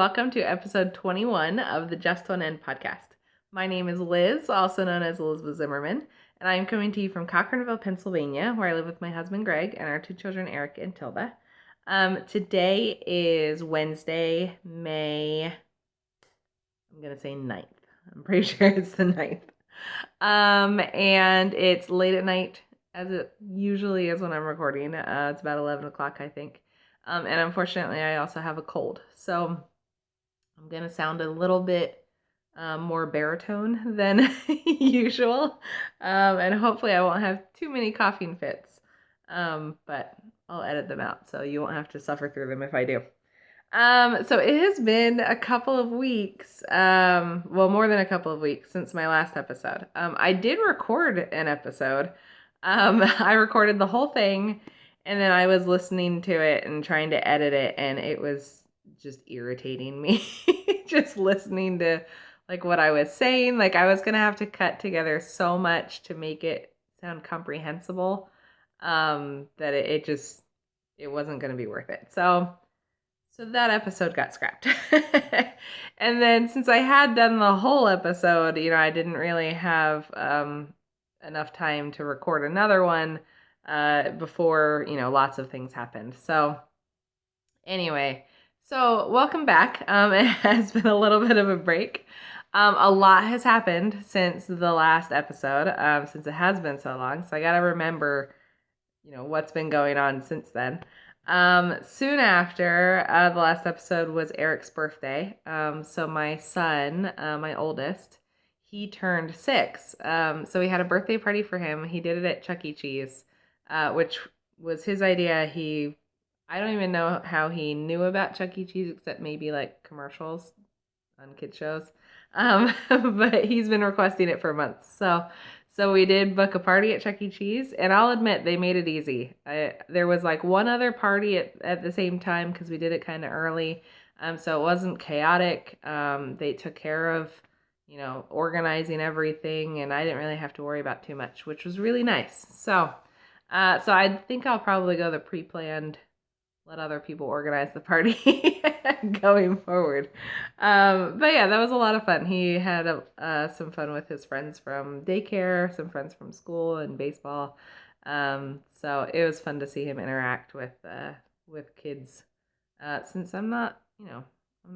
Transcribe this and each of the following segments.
welcome to episode 21 of the Just One End podcast. My name is Liz, also known as Elizabeth Zimmerman, and I am coming to you from Cochranville, Pennsylvania, where I live with my husband Greg and our two children Eric and Tilda. Today is Wednesday, May, I'm going to say 9th. I'm pretty sure it's the 9th. And it's late at night, as it usually is when I'm recording. It's about 11 o'clock, I think. And unfortunately, I also have a cold. So I'm going to sound a little bit more baritone than usual. And hopefully I won't have too many coughing fits. But I'll edit them out, so you won't have to suffer through them if I do. So it has been a couple of weeks, well, more than a couple of weeks since my last episode. I did record an episode. I recorded the whole thing, and then I was listening to it and trying to edit it, and it was just irritating me just listening to like what I was saying. Like I was gonna have to cut together so much to make it sound comprehensible, that it wasn't gonna be worth it. So that episode got scrapped. And then since I had done the whole episode, I didn't really have enough time to record another one before, lots of things happened. So anyway, so welcome back. It has been a little bit of a break. A lot has happened since the last episode, since it has been so long. So I got to remember, what's been going on since then. Soon after the last episode was Eric's birthday. So my son, my oldest, he turned 6. So we had a birthday party for him. He did it at Chuck E. Cheese, which was his idea. I don't even know how he knew about Chuck E. Cheese except maybe like commercials on kid shows. But he's been requesting it for months. So we did book a party at Chuck E. Cheese, and I'll admit they made it easy. There was like one other party at the same time because we did it kind of early, so it wasn't chaotic. They took care of, organizing everything, and I didn't really have to worry about too much, which was really nice. So I think I'll probably go the pre-planned, let other people organize the party going forward. But yeah, that was a lot of fun. He had some fun with his friends from daycare, some friends from school and baseball. So it was fun to see him interact with kids, since I'm not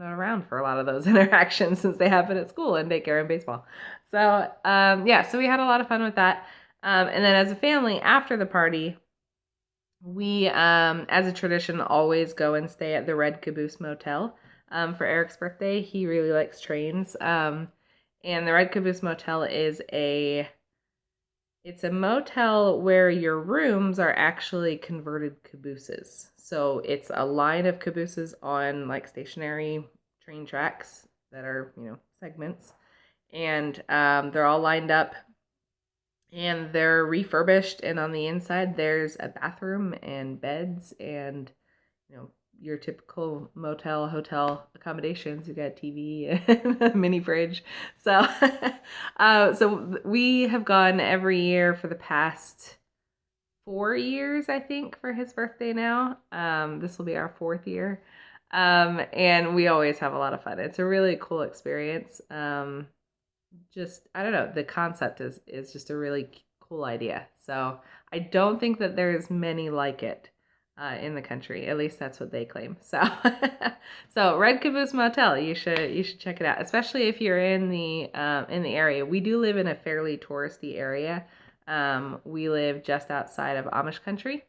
around for a lot of those interactions since they happen at school and daycare and baseball. So yeah, so we had a lot of fun with that. And then as a family after the party, we, as a tradition, always go and stay at the Red Caboose Motel for Eric's birthday. He really likes trains. And the Red Caboose Motel it's a motel where your rooms are actually converted cabooses. So it's a line of cabooses on like stationary train tracks that are, segments. And they're all lined up. And they're refurbished, and on the inside there's a bathroom and beds and, your typical motel, hotel accommodations. You got a TV and a mini fridge. So, so we have gone every year for the past 4 years, I think, for his birthday now. This will be our 4th year. And we always have a lot of fun. It's a really cool experience. I don't know, the concept is just a really cool idea. So I don't think that there's many like it in the country. At least that's what they claim. So so Red Caboose Motel, you should check it out, especially if you're in the area. We do live in a fairly touristy area. We live just outside of Amish country.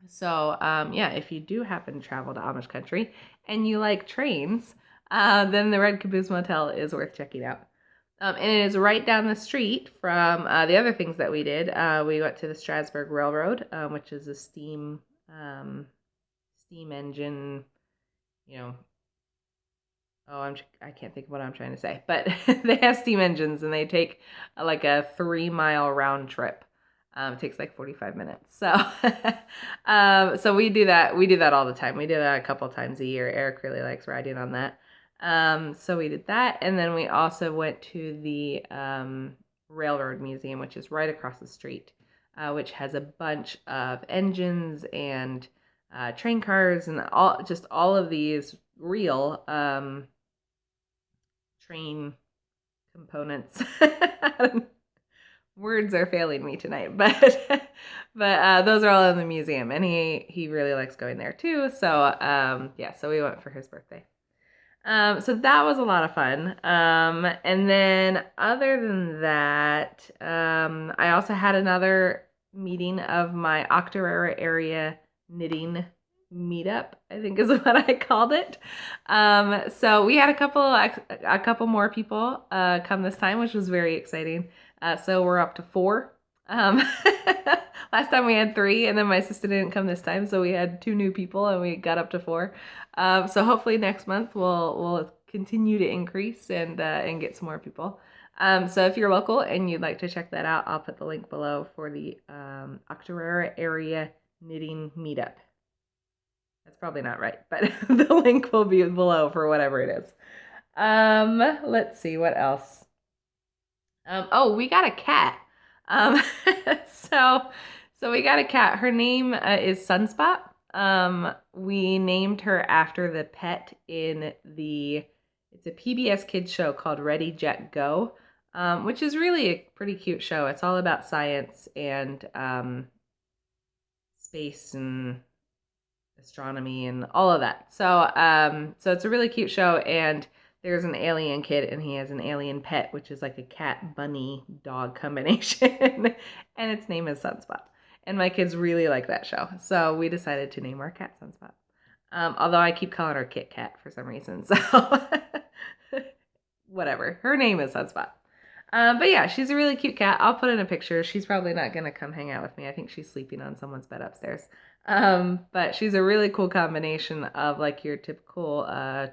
So yeah, if you do happen to travel to Amish country and you like trains, then the Red Caboose Motel is worth checking out. And it is right down the street from the other things that we did. We went to the Strasburg Railroad, which is a steam engine, I can't think of what I'm trying to say, but they have steam engines and they take like a 3-mile round trip. It takes like 45 minutes. So, so we do that. We do that all the time. We do that a couple times a year. Eric really likes riding on that. So we did that, and then we also went to the Railroad Museum, which is right across the street, which has a bunch of engines and train cars and all of these real train components. Words are failing me tonight, but those are all in the museum, and he really likes going there too. So yeah, so we went for his birthday. So that was a lot of fun. And then other than that, I also had another meeting of my Octorara area knitting meetup, I think is what I called it. So we had a couple more people come this time, which was very exciting. So we're up to 4. Last time we had 3, and then my sister didn't come this time, so we had 2 new people, and we got up to 4. So hopefully next month we'll continue to increase and get some more people. So if you're local and you'd like to check that out, I'll put the link below for the Octorara area knitting meetup. That's probably not right, but the link will be below for whatever it is. Let's see what else. Oh, we got a cat. So we got a cat. Her name is Sunspot. We named her after the pet in it's a PBS Kids show called Ready, Jet, Go, which is really a pretty cute show. It's all about science and space and astronomy and all of that. So it's a really cute show, and there's an alien kid, and he has an alien pet, which is like a cat, bunny, dog combination, and its name is Sunspot. And my kids really like that show, so we decided to name our cat Sunspot. Although I keep calling her Kit Kat for some reason, so whatever. Her name is Sunspot. But yeah, she's a really cute cat. I'll put in a picture. She's probably not going to come hang out with me. I think she's sleeping on someone's bed upstairs. But she's a really cool combination of like your typical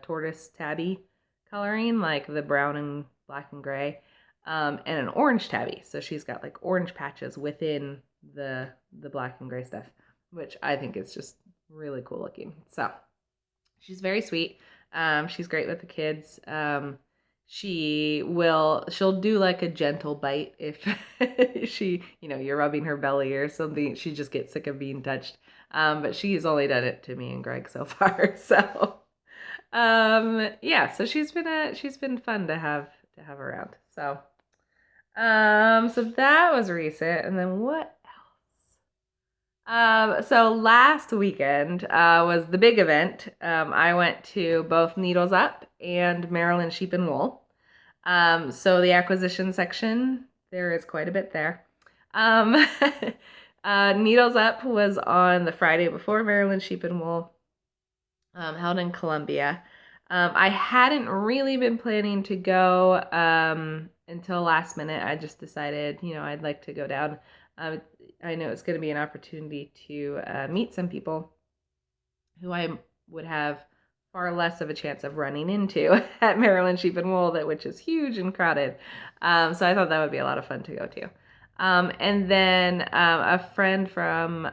tortoise tabby coloring, like the brown and black and gray, and an orange tabby. So she's got like orange patches within the black and gray stuff, which I think is just really cool looking. So she's very sweet. She's great with the kids. She'll do like a gentle bite if you're rubbing her belly or something. She just gets sick of being touched. But she's only done it to me and Greg so far. So yeah, so she's been fun to have around. So so that was recent. And then what else? So last weekend was the big event. I went to both Needles Up and Maryland Sheep and Wool. So the acquisition section, there is quite a bit there. Needles Up was on the Friday before Maryland Sheep and Wool, held in Columbia. I hadn't really been planning to go until last minute. I just decided, I'd like to go down. I know it's going to be an opportunity to meet some people who I would have far less of a chance of running into at Maryland Sheep and Wool, which is huge and crowded. So I thought that would be a lot of fun to go to. And then a friend from,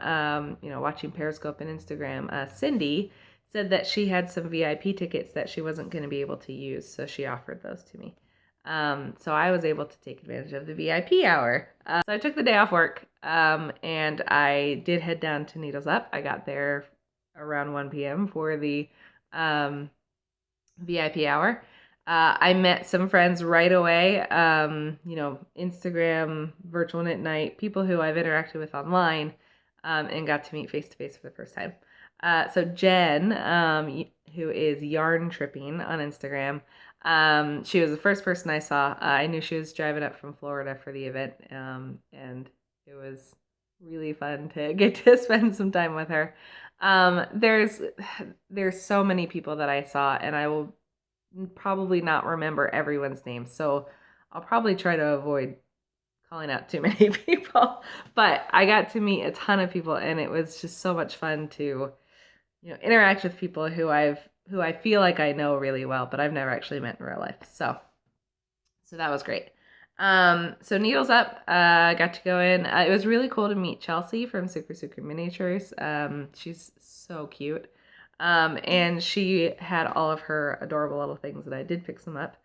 watching Periscope and Instagram, Cindy, said that she had some VIP tickets that she wasn't going to be able to use, so she offered those to me. So I was able to take advantage of the VIP hour. So I took the day off work, and I did head down to Needles Up. I got there around 1 p.m. for the VIP hour. I met some friends right away, Instagram, virtual knit night, people who I've interacted with online, and got to meet face-to-face for the first time. So Jen, who is Yarn Tripping on Instagram, she was the first person I saw. I knew she was driving up from Florida for the event, and it was really fun to get to spend some time with her. There's so many people that I saw, and I will probably not remember everyone's name, so I'll probably try to avoid calling out too many people. But I got to meet a ton of people, and it was just so much fun to interact with people who I feel like I know really well, but I've never actually met in real life. So that was great. So Needles Up, got to go in. It was really cool to meet Chelsea from Super Miniatures. She's so cute. And she had all of her adorable little things that I did pick some up,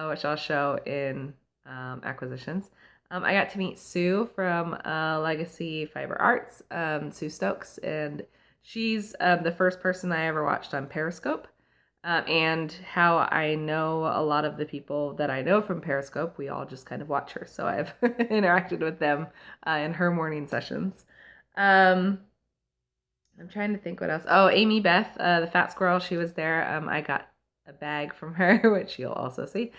which I'll show in acquisitions. I got to meet Sue from Legacy Fiber Arts, Sue Stokes, and she's the first person I ever watched on Periscope. and how I know a lot of the people that I know from Periscope. We all just kind of watch her, so I've interacted with them in her morning sessions. I'm trying to think what else. Oh, Amy Beth, the fat squirrel, she was there. I got a bag from her, which you'll also see.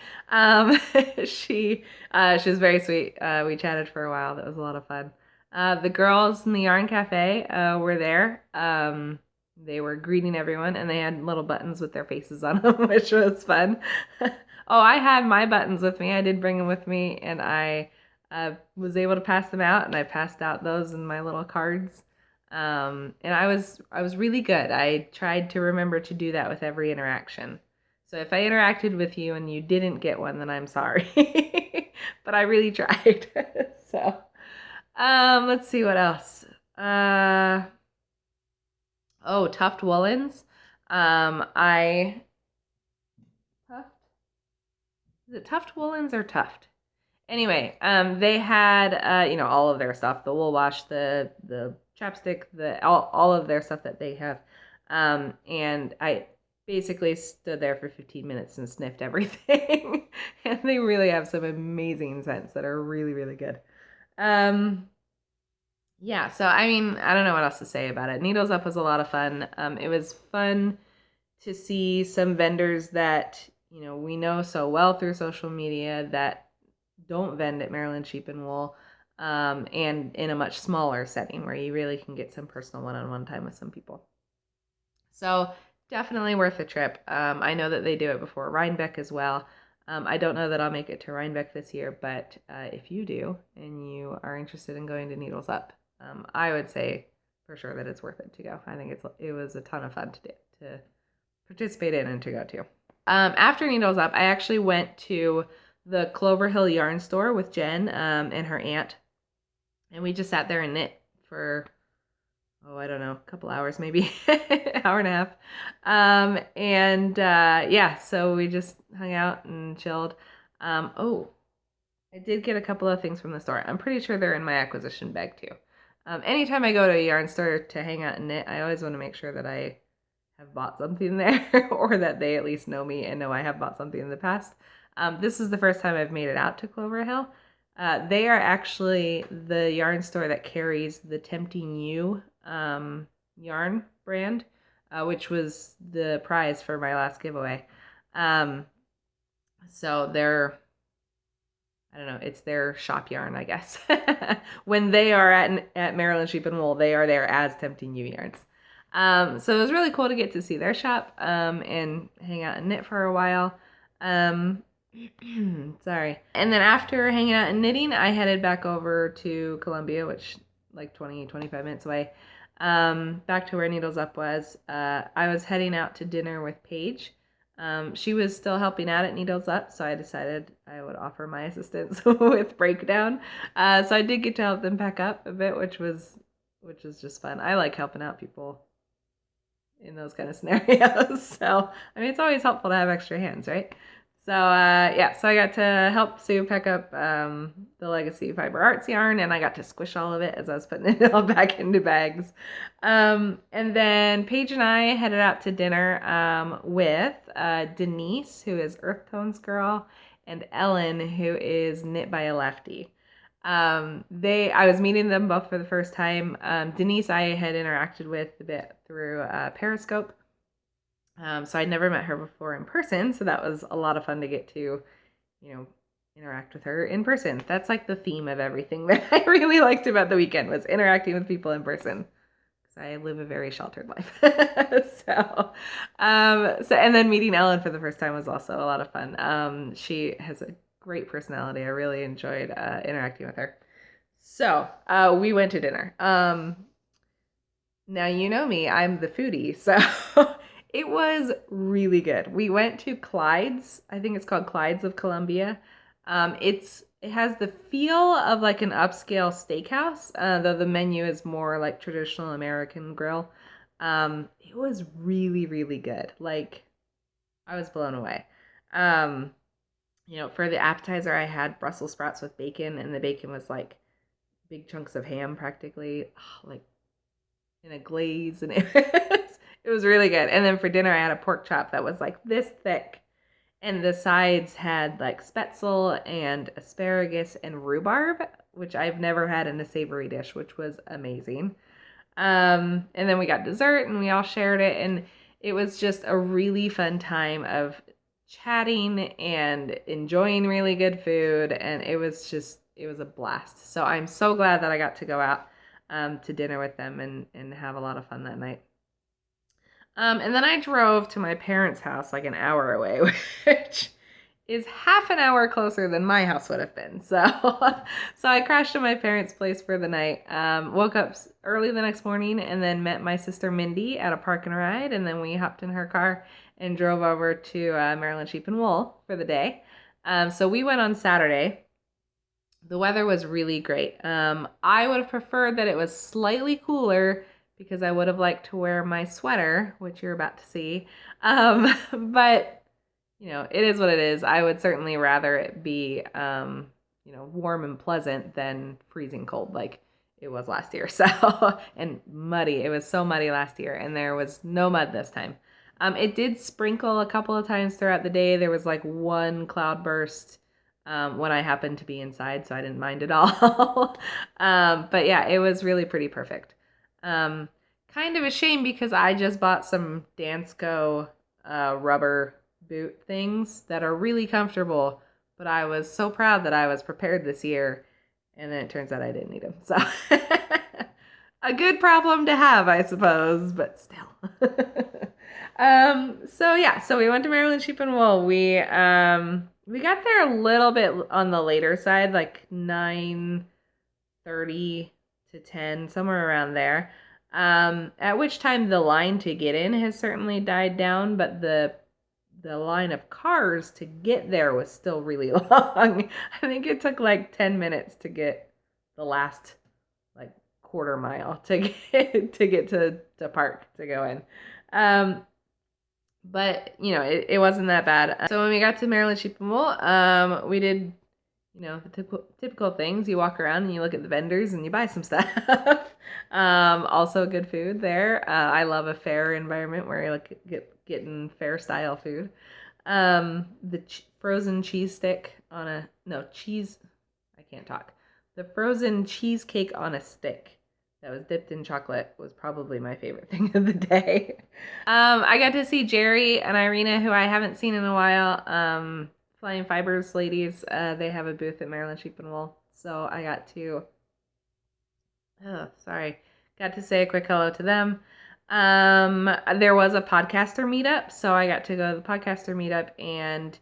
She was very sweet. We chatted for a while. That was a lot of fun. The girls in the Yarn Cafe were there. They were greeting everyone, and they had little buttons with their faces on them, which was fun. Oh, I had my buttons with me. I did bring them with me, and I was able to pass them out, and I passed out those in my little cards. And I was really good. I tried to remember to do that with every interaction. So if I interacted with you and you didn't get one, then I'm sorry. But I really tried. So, let's see what else. Oh, Tuft Woolens. Tuft? Is it Tuft Woolens or Tuft? Anyway, they had all of their stuff, the wool wash, the chapstick, all of their stuff that they have. And I basically stood there for 15 minutes and sniffed everything. And they really have some amazing scents that are really, really good. Yeah, so I mean, I don't know what else to say about it. Needles Up was a lot of fun. It was fun to see some vendors that, we know so well through social media that don't vend at Maryland Sheep and Wool, and in a much smaller setting where you really can get some personal one-on-one time with some people. So definitely worth a trip. I know that they do it before Rhinebeck as well. I don't know that I'll make it to Rhinebeck this year, but if you do and you are interested in going to Needles Up, I would say for sure that it's worth it to go. I think it was a ton of fun to participate in and to go to. After Needles Up, I actually went to the Clover Hill Yarn Store with Jen and her aunt, and we just sat there and knit for I don't know, a couple hours, maybe hour and a half. So we just hung out and chilled. I did get a couple of things from the store. I'm pretty sure they're in my acquisition bag too. Anytime I go to a yarn store to hang out and knit, I always want to make sure that I have bought something there or that they at least know me and know I have bought something in the past. This is the first time I've made it out to Clover Hill. They are actually the yarn store that carries the Tempting You yarn brand, which was the prize for my last giveaway. So I don't know, it's their shop yarn, I guess. When they are at Maryland Sheep and Wool, they are there as Tempting You yarns. So it was really cool to get to see their shop and hang out and knit for a while. Sorry. And then after hanging out and knitting, I headed back over to Columbia, which like 20-25 minutes away, back to where Needles Up was. I was heading out to dinner with Paige. She was still helping out at Needles Up, so I decided I would offer my assistance with Breakdown. So I did get to help them pack up a bit, which was just fun. I like helping out people in those kind of scenarios. So, I mean, it's always helpful to have extra hands, right? So, so I got to help Sue pack up the Legacy Fiber Arts yarn, and I got to squish all of it as I was putting it all back into bags. And then Paige and I headed out to dinner with Denise, who is Earth Tones Girl, and Ellen, who is Knit by a Lefty. I was meeting them both for the first time. Denise I had interacted with a bit through Periscope. So I'd never met her before in person, so that was a lot of fun to get to, interact with her in person. That's like the theme of everything that I really liked about the weekend was interacting with people in person. Because I live a very sheltered life. And then meeting Ellen for the first time was also a lot of fun. She has a great personality. I really enjoyed interacting with her. So we went to dinner. Now you know me, I'm the foodie, so it was really good. We went to Clyde's. I think it's called Clyde's of Columbia. It has the feel of like an upscale steakhouse, though the menu is more like traditional American grill. It was really, really good. Like, I was blown away. For the appetizer, I had Brussels sprouts with bacon, and the bacon was like big chunks of ham practically, like in a glaze, and It was really good. And then for dinner, I had a pork chop that was like this thick. And the sides had like spetzel and asparagus and rhubarb, which I've never had in a savory dish, which was amazing. And then we got dessert and we all shared it. And it was just a really fun time of chatting and enjoying really good food. And it was a blast. So I'm so glad that I got to go out to dinner with them and have a lot of fun that night. And then I drove to my parents' house like an hour away, which is half an hour closer than my house would have been. So, so I crashed at my parents' place for the night. Woke up early the next morning and then met my sister Mindy at a park and ride. And then we hopped in her car and drove over to Maryland Sheep and Wool for the day. So we went on Saturday. The weather was really great. I would have preferred that it was slightly cooler because I would have liked to wear my sweater, which you're about to see. But you know, it is what it is. I would certainly rather it be, warm and pleasant than freezing cold like it was last year. So, and muddy. It was so muddy last year, and there was no mud this time. It did sprinkle a couple of times throughout the day. There was like one cloud burst when I happened to be inside, so I didn't mind at all. But yeah, it was really pretty perfect. Kind of a shame because I just bought some Dansko rubber boot things that are really comfortable, but I was so proud that I was prepared this year, and then it turns out I didn't need them. So a good problem to have, I suppose, but still. So we went to Maryland Sheep and Wool. We got there a little bit on the later side, like 9:30 to 10, somewhere around there. At which time the line to get in has certainly died down, but the line of cars to get there was still really long. I think it took like 10 minutes to get the last like quarter mile to get to park to go in. But you know, it wasn't that bad. So when we got to Maryland Sheep and Wool, we did, the typical things. You walk around and you look at the vendors and you buy some stuff. Also good food there. I love a fair environment where you like getting fair style food. The frozen cheese stick on a cheese. I can't talk. The frozen cheesecake on a stick that was dipped in chocolate was probably my favorite thing of the day. I got to see Jerry and Irina, who I haven't seen in a while. Flying Fibers ladies, they have a booth at Maryland Sheep and Wool. So I got to, got to say a quick hello to them. There was a podcaster meetup, so I got to go to the podcaster meetup and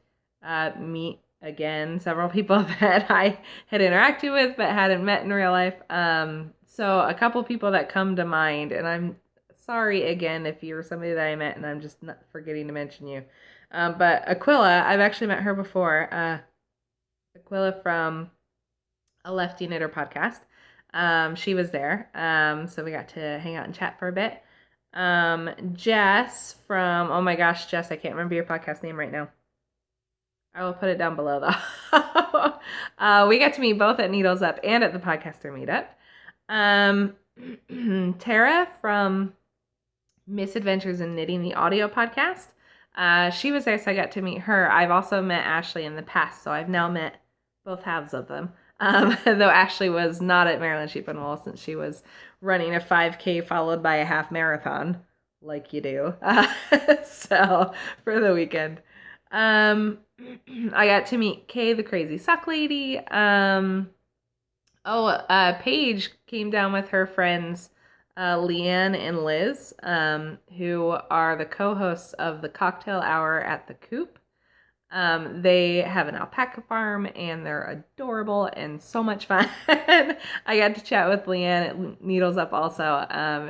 meet again several people that I had interacted with but hadn't met in real life. So a couple people that come to mind, and I'm sorry again if you're somebody that I met and I'm just not forgetting to mention you. But Aquila, I've actually met her before. Aquila from a Lefty Knitter podcast. She was there. So we got to hang out and chat for a bit. Jess from, oh my gosh, Jess, I can't remember your podcast name right now. I will put it down below though. We got to meet both at Needles Up and at the podcaster meetup. Tara from Misadventures in Knitting, the audio podcast. She was there, so I got to meet her. I've also met Ashley in the past, so I've now met both halves of them. Though Ashley was not at Maryland Sheep and Wool since she was running a 5K followed by a half marathon, like you do. So for the weekend, I got to meet Kay, the crazy sock lady. Paige came down with her friends, Leanne and Liz, who are the co-hosts of the Cocktail Hour at the Coop. They have an alpaca farm and they're adorable and so much fun. I got to chat with Leanne at Needles Up also.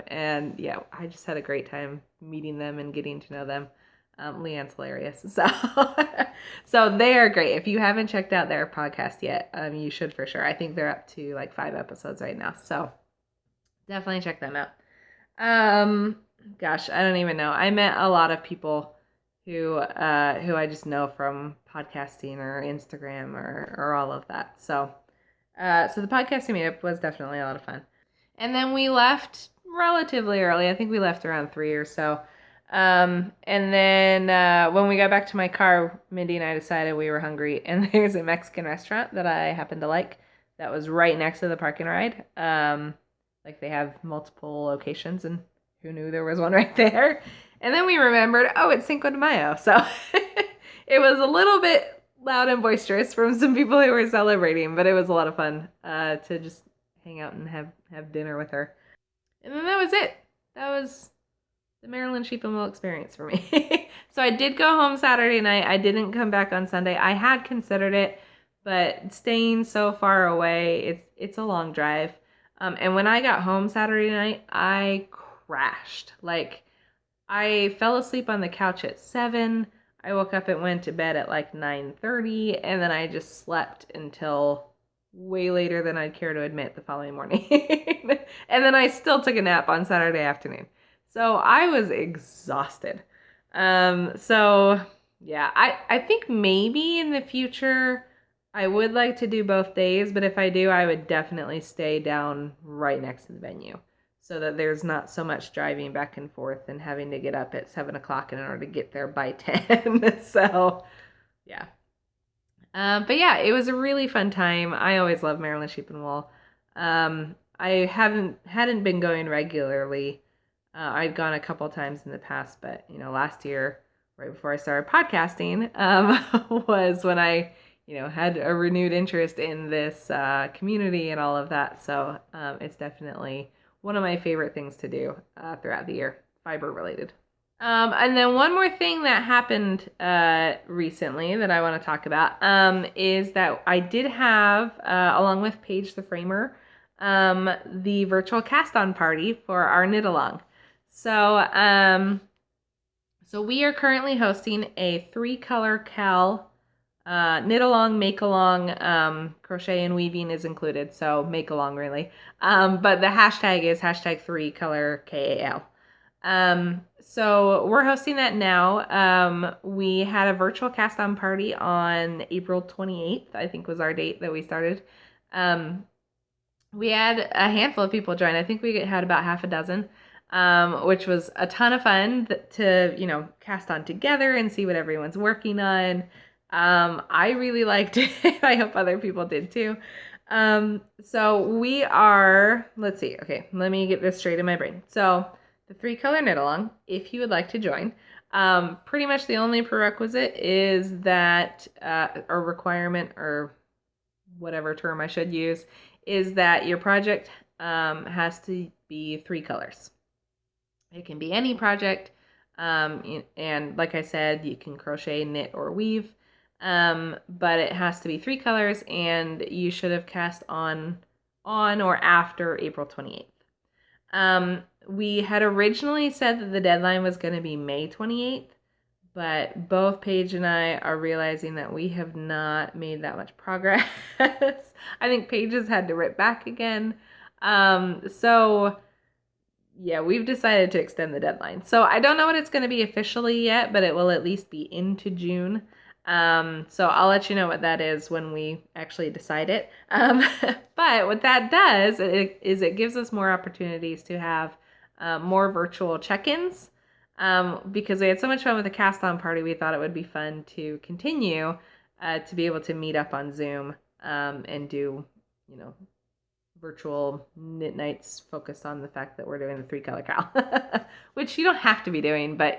And yeah, I just had a great time meeting them and getting to know them. Leanne's hilarious. So they are great. If you haven't checked out their podcast yet, you should for sure. I think they're up to like 5 episodes right now. So definitely check them out. Gosh, I don't even know. I met a lot of people who I just know from podcasting or Instagram or all of that. So the podcasting meetup was definitely a lot of fun. And then we left relatively early. I think we left around 3 or so. And then when we got back to my car, Mindy and I decided we were hungry, and there's a Mexican restaurant that I happen to like that was right next to the park and ride. Like they have multiple locations, and who knew there was one right there? And then we remembered, oh, it's Cinco de Mayo. So it was a little bit loud and boisterous from some people who were celebrating, but it was a lot of fun to just hang out and have dinner with her. And then that was it. That was the Maryland Sheep and Wool experience for me. So I did go home Saturday night. I didn't come back on Sunday. I had considered it, but staying so far away, it's a long drive. And when I got home Saturday night, I crashed. Like, I fell asleep on the couch at 7. I woke up and went to bed at like 9:30, and then I just slept until way later than I'd care to admit the following morning. And then I still took a nap on Saturday afternoon. So I was exhausted. So yeah, I think maybe in the future I would like to do both days, but if I do, I would definitely stay down right next to the venue so that there's not so much driving back and forth and having to get up at 7 o'clock in order to get there by 10. So yeah. But yeah, it was a really fun time. I always love Maryland Sheep and Wool. I hadn't been going regularly. I'd gone a couple times in the past, but last year, right before I started podcasting, was when I had a renewed interest in this community and all of that. So it's definitely one of my favorite things to do throughout the year, fiber related. And then one more thing that happened recently that I want to talk about is that I did have, along with Paige the Framer, the virtual cast-on party for our knit-along. So we are currently hosting a 3-color cal knit-along, make-along, crochet and weaving is included, so make-along really. But the hashtag is hashtag 3color KAL. So we're hosting that now. We had a virtual cast-on party on April 28th, I think was our date that we started. We had a handful of people join. I think we had about half a dozen, which was a ton of fun to, cast on together and see what everyone's working on. I really liked it. I hope other people did too. So we are, let's see. Okay, let me get this straight in my brain. So the 3-color knit-along, if you would like to join, pretty much the only prerequisite is that, or requirement, or whatever term I should use, is that your project has to be 3 colors. It can be any project, and like I said, you can crochet, knit, or weave, but it has to be 3 colors, and you should have cast on or after April 28th. We had originally said that the deadline was going to be May 28th, but both Paige and I are realizing that we have not made that much progress. I think Paige has had to rip back again. So yeah, we've decided to extend the deadline. So I don't know what it's going to be officially yet, but it will at least be into June. So I'll let you know what that is when we actually decide it. But what that does is it gives us more opportunities to have more virtual check-ins. Because we had so much fun with the cast-on party, we thought it would be fun to continue to be able to meet up on Zoom and do, virtual knit nights focused on the fact that we're doing the 3-color cal, which you don't have to be doing, but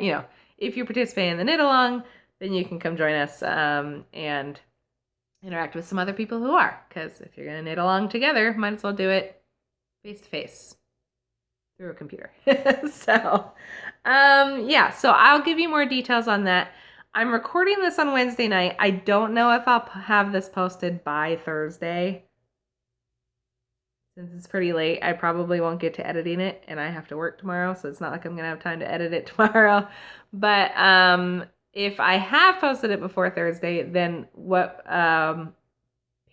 if you're participating in the knit along, then you can come join us and interact with some other people who are, because if you're going to knit along together, might as well do it face to face through a computer. So I'll give you more details on that. I'm recording this on Wednesday night. I don't know if I'll have this posted by Thursday. Since it's pretty late, I probably won't get to editing it, and I have to work tomorrow, so it's not like I'm going to have time to edit it tomorrow. But if I have posted it before Thursday, then what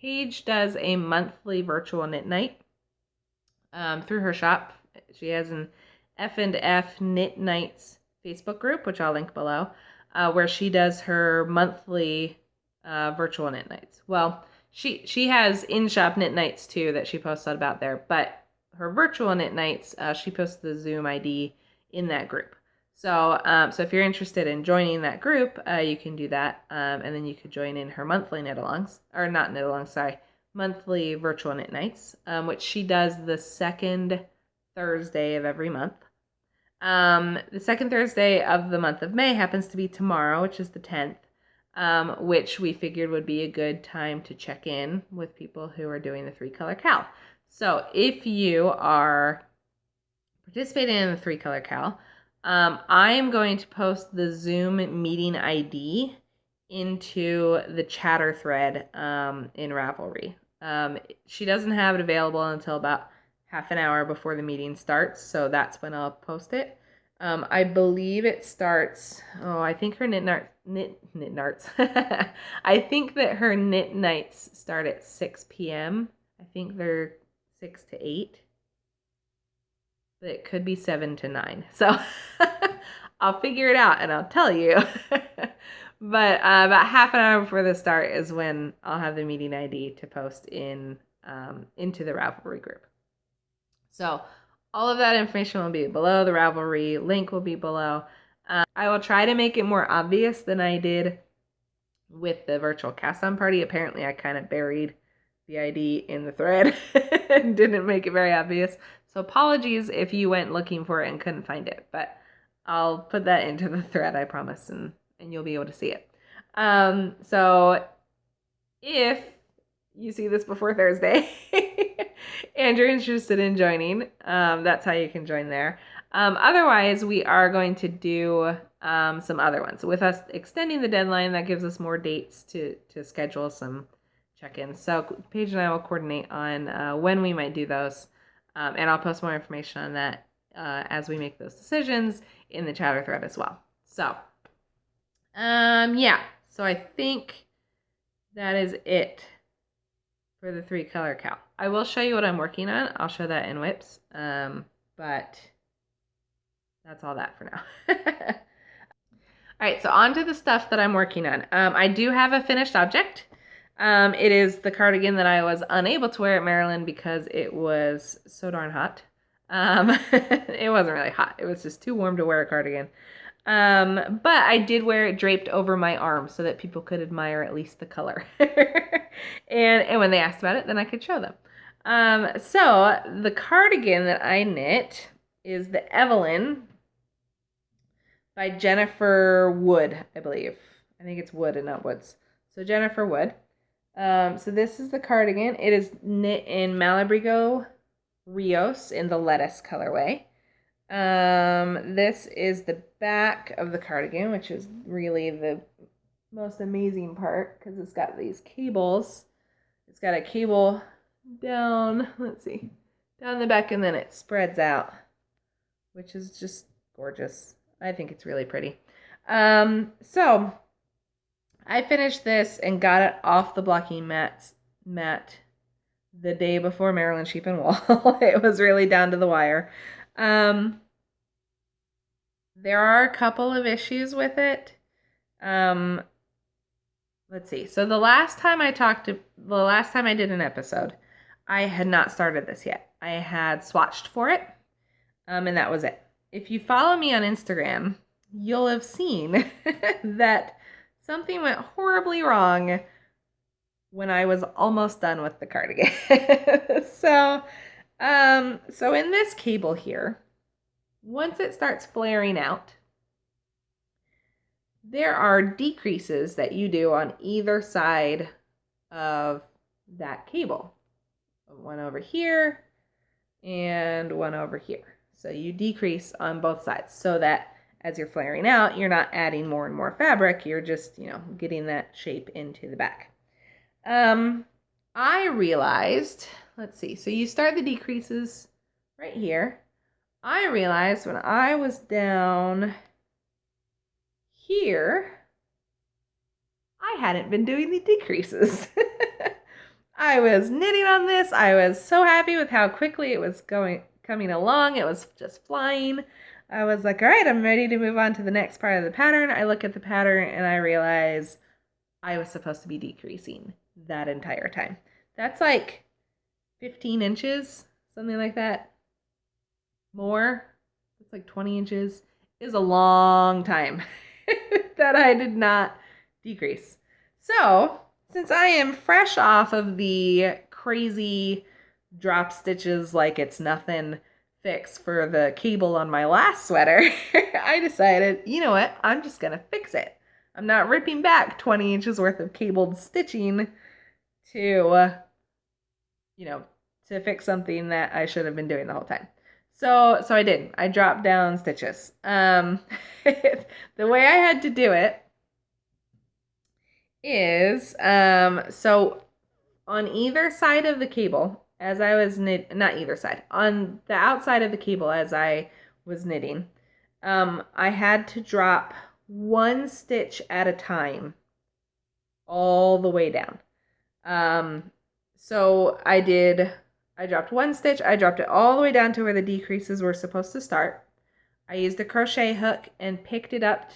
Paige does a monthly virtual knit night through her shop. She has an F&F Knit Nights Facebook group, which I'll link below, where she does her monthly virtual knit nights. Well, she has in-shop knit nights too that she posts about there, but her virtual knit nights, she posts the Zoom ID in that group. So, so if you're interested in joining that group, you can do that, and then you could join in her monthly knit-alongs, or not knit-alongs, sorry, monthly virtual knit nights, which she does the second Thursday of every month. The second Thursday of the month of May happens to be tomorrow, which is the 10th, which we figured would be a good time to check in with people who are doing the 3-color cal. So if you are participating in the 3-color cal, I am going to post the Zoom meeting ID into the chatter thread in Ravelry. She doesn't have it available until about half an hour before the meeting starts, so that's when I'll post it. I believe it starts, I think her knit nights. I think that her knit nights start at 6 p.m. I think they're 6 to 8. But it could be 7 to 9. So I'll figure it out and I'll tell you. But about half an hour before the start is when I'll have the meeting ID to post in into the Ravelry group. So all of that information will be below. The Ravelry link will be below. I will try to make it more obvious than I did with the virtual cast-on party. Apparently I kind of buried the ID in the thread and didn't make it very obvious. So apologies if you went looking for it and couldn't find it, but I'll put that into the thread, I promise, and you'll be able to see it. So if you see this before Thursday and you're interested in joining, that's how you can join there. Otherwise, we are going to do some other ones. With us extending the deadline, that gives us more dates to schedule some check-ins. So Paige and I will coordinate on when we might do those. And I'll post more information on that as we make those decisions in the chatter thread as well. So, yeah. So I think that is it for the 3-color cal. I will show you what I'm working on. I'll show that in WIPs. But that's all that for now. All right, so on to the stuff that I'm working on. I do have a finished object. It is the cardigan that I was unable to wear at Maryland because it was so darn hot. It wasn't really hot. It was just too warm to wear a cardigan. But I did wear it draped over my arm so that people could admire at least the color. and when they asked about it, then I could show them. So the cardigan that I knit is the Evelyn by Jennifer Wood, I believe. I think it's Wood and not Woods. So Jennifer Wood. So this is the cardigan. It is knit in Malabrigo Rios in the lettuce colorway. This is the back of the cardigan, which is really the most amazing part because it's got these cables. It's got a cable down, let's see, down the back, and then it spreads out, which is just gorgeous. I think it's really pretty. So I finished this and got it off the blocking mat the day before Maryland Sheep and Wool. It was really down to the wire. There are a couple of issues with it. Let's see. So the last time I did an episode, I had not started this yet. I had swatched for it, and that was it. If you follow me on Instagram, you'll have seen that something went horribly wrong when I was almost done with the cardigan. So in this cable here, once it starts flaring out, there are decreases that you do on either side of that cable. One over here and one over here. So you decrease on both sides so that as you're flaring out, you're not adding more and more fabric. You're just, getting that shape into the back. I realized, let's see, so you start the decreases right here. I realized when I was down here, I hadn't been doing the decreases. I was knitting on this. I was so happy with how quickly it was coming along. It was just flying. I was like, all right, I'm ready to move on to the next part of the pattern. I look at the pattern and I realize I was supposed to be decreasing that entire time. That's like 15 inches, something like that. More. It's like 20 inches. is a long time that I did not decrease. So, since I am fresh off of the crazy drop stitches like it's nothing fix for the cable on my last sweater, I decided, you know what, I'm just gonna fix it. I'm not ripping back 20 inches worth of cabled stitching to, to fix something that I should have been doing the whole time. So I did. I dropped down stitches. The way I had to do it is, so on either side of the cable, as I was not either side, on the outside of the cable as I was knitting, I had to drop one stitch at a time all the way down. So I dropped one stitch, I dropped it all the way down to where the decreases were supposed to start. I used a crochet hook and picked it up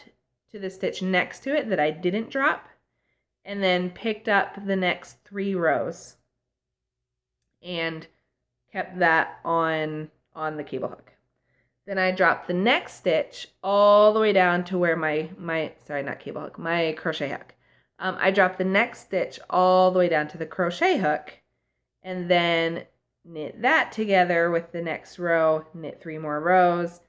to the stitch next to it that I didn't drop, and then picked up the next 3 rows and kept that on the cable hook. Then I dropped the next stitch all the way down to where my crochet hook. I dropped the next stitch all the way down to the crochet hook, and then knit that together with the next row, knit 3 more rows,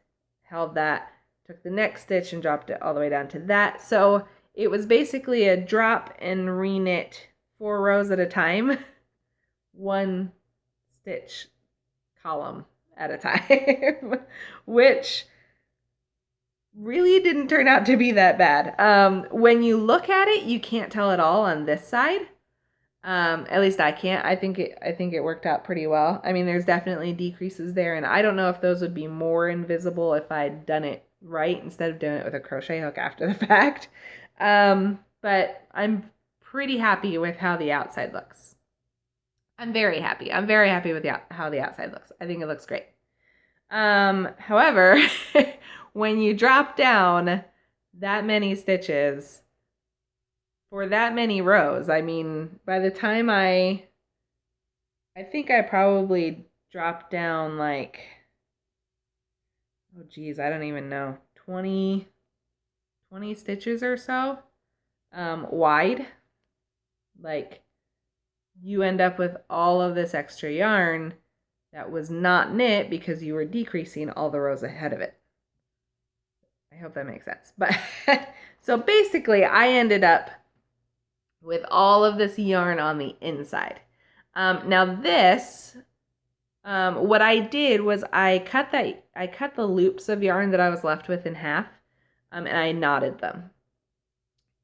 held that, took the next stitch and dropped it all the way down to that. So it was basically a drop and re-knit 4 rows at a time, 1 stitch column at a time, which really didn't turn out to be that bad. When you look at it, you can't tell at all on this side. At least I can't. I think it worked out pretty well. I mean, there's definitely decreases there, and I don't know if those would be more invisible if I'd done it right instead of doing it with a crochet hook after the fact. But I'm pretty happy with how the outside looks. I'm very happy. I'm very happy with how the outside looks. I think it looks great. However, when you drop down that many stitches for that many rows, I mean, by the time I think I probably dropped down like, oh geez, I don't even know, 20 stitches or so, wide. Like, you end up with all of this extra yarn that was not knit because you were decreasing all the rows ahead of it. I hope that makes sense. But so basically I ended up with all of this yarn on the inside. Now this, what I did was I cut the loops of yarn that I was left with in half, and I knotted them.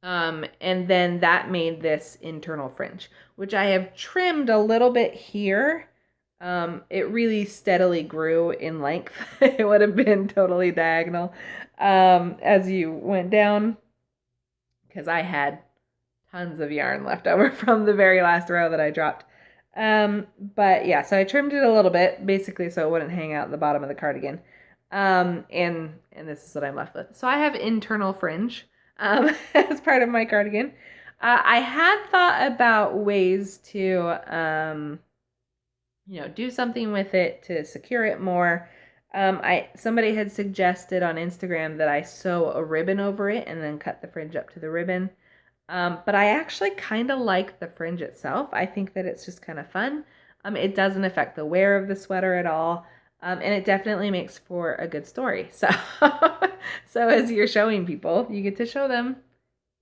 And then that made this internal fringe, which I have trimmed a little bit here. It really steadily grew in length. It would have been totally diagonal as you went down, because I had tons of yarn left over from the very last row that I dropped. But yeah, so I trimmed it a little bit, basically so it wouldn't hang out the bottom of the cardigan. And this is what I'm left with. So I have internal fringe as part of my cardigan. I had thought about ways to do something with it to secure it more. Somebody had suggested on Instagram that I sew a ribbon over it and then cut the fringe up to the ribbon. But I actually kind of like the fringe itself. I think that it's just kind of fun. It doesn't affect the wear of the sweater at all. And it definitely makes for a good story. So, so as you're showing people, you get to show them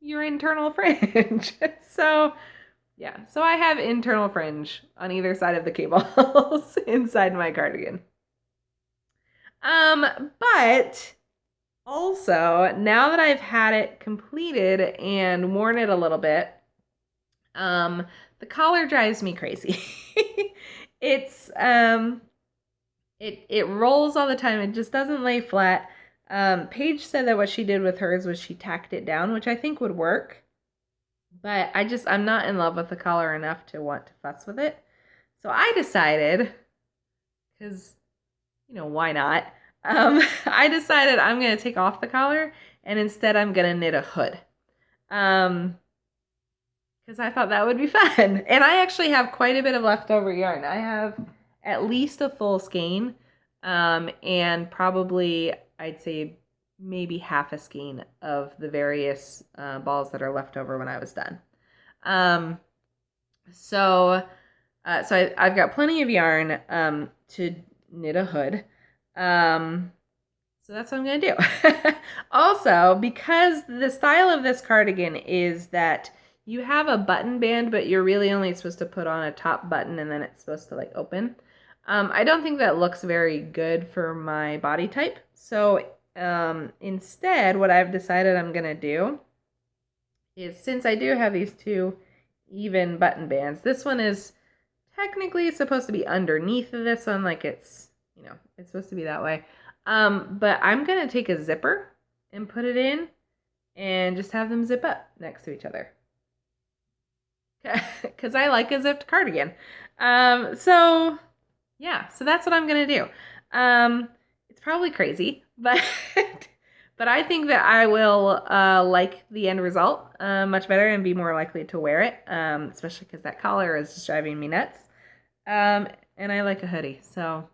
your internal fringe. So yeah, so I have internal fringe on either side of the cables inside my cardigan. But also, now that I've had it completed and worn it a little bit, the collar drives me crazy. It's it rolls all the time. It just doesn't lay flat. Paige said that what she did with hers was she tacked it down, which I think would work. But I'm not in love with the collar enough to want to fuss with it. So I decided, because, why not? I decided I'm going to take off the collar, and instead I'm going to knit a hood. Because I thought that would be fun. And I actually have quite a bit of leftover yarn. I have at least a full skein, and probably, I'd say, maybe half a skein of the various balls that are left over when I was done. So I've got plenty of yarn to knit a hood. So that's what I'm going to do. Also, because the style of this cardigan is that you have a button band, but you're really only supposed to put on a top button and then it's supposed to like open. I don't think that looks very good for my body type. So instead, what I've decided I'm going to do is, since I do have these two even button bands, this one is technically supposed to be underneath of this one, like it's, you know, it's supposed to be that way. But I'm going to take a zipper and put it in and just have them zip up next to each other. Because I like a zipped cardigan. So that's what I'm going to do. It's probably crazy, but but I think that I will like the end result much better and be more likely to wear it, especially because that collar is just driving me nuts. And I like a hoodie, so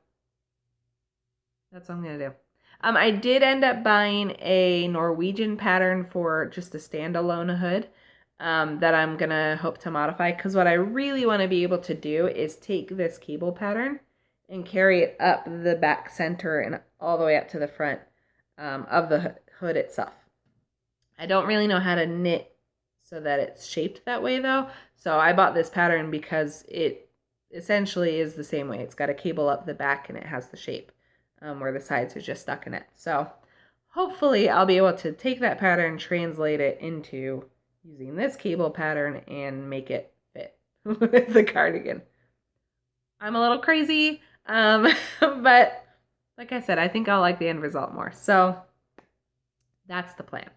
that's what I'm going to do. I did end up buying a Norwegian pattern for just a standalone hood that I'm going to hope to modify, because what I really want to be able to do is take this cable pattern and carry it up the back center and all the way up to the front of the hood itself. I don't really know how to knit so that it's shaped that way though, so I bought this pattern because it essentially is the same way. It's got a cable up the back and it has the shape where the sides are just stuck in it. So hopefully I'll be able to take that pattern, translate it into using this cable pattern, and make it fit with the cardigan. I'm a little crazy, but like I said, I think I'll like the end result more. So that's the plan.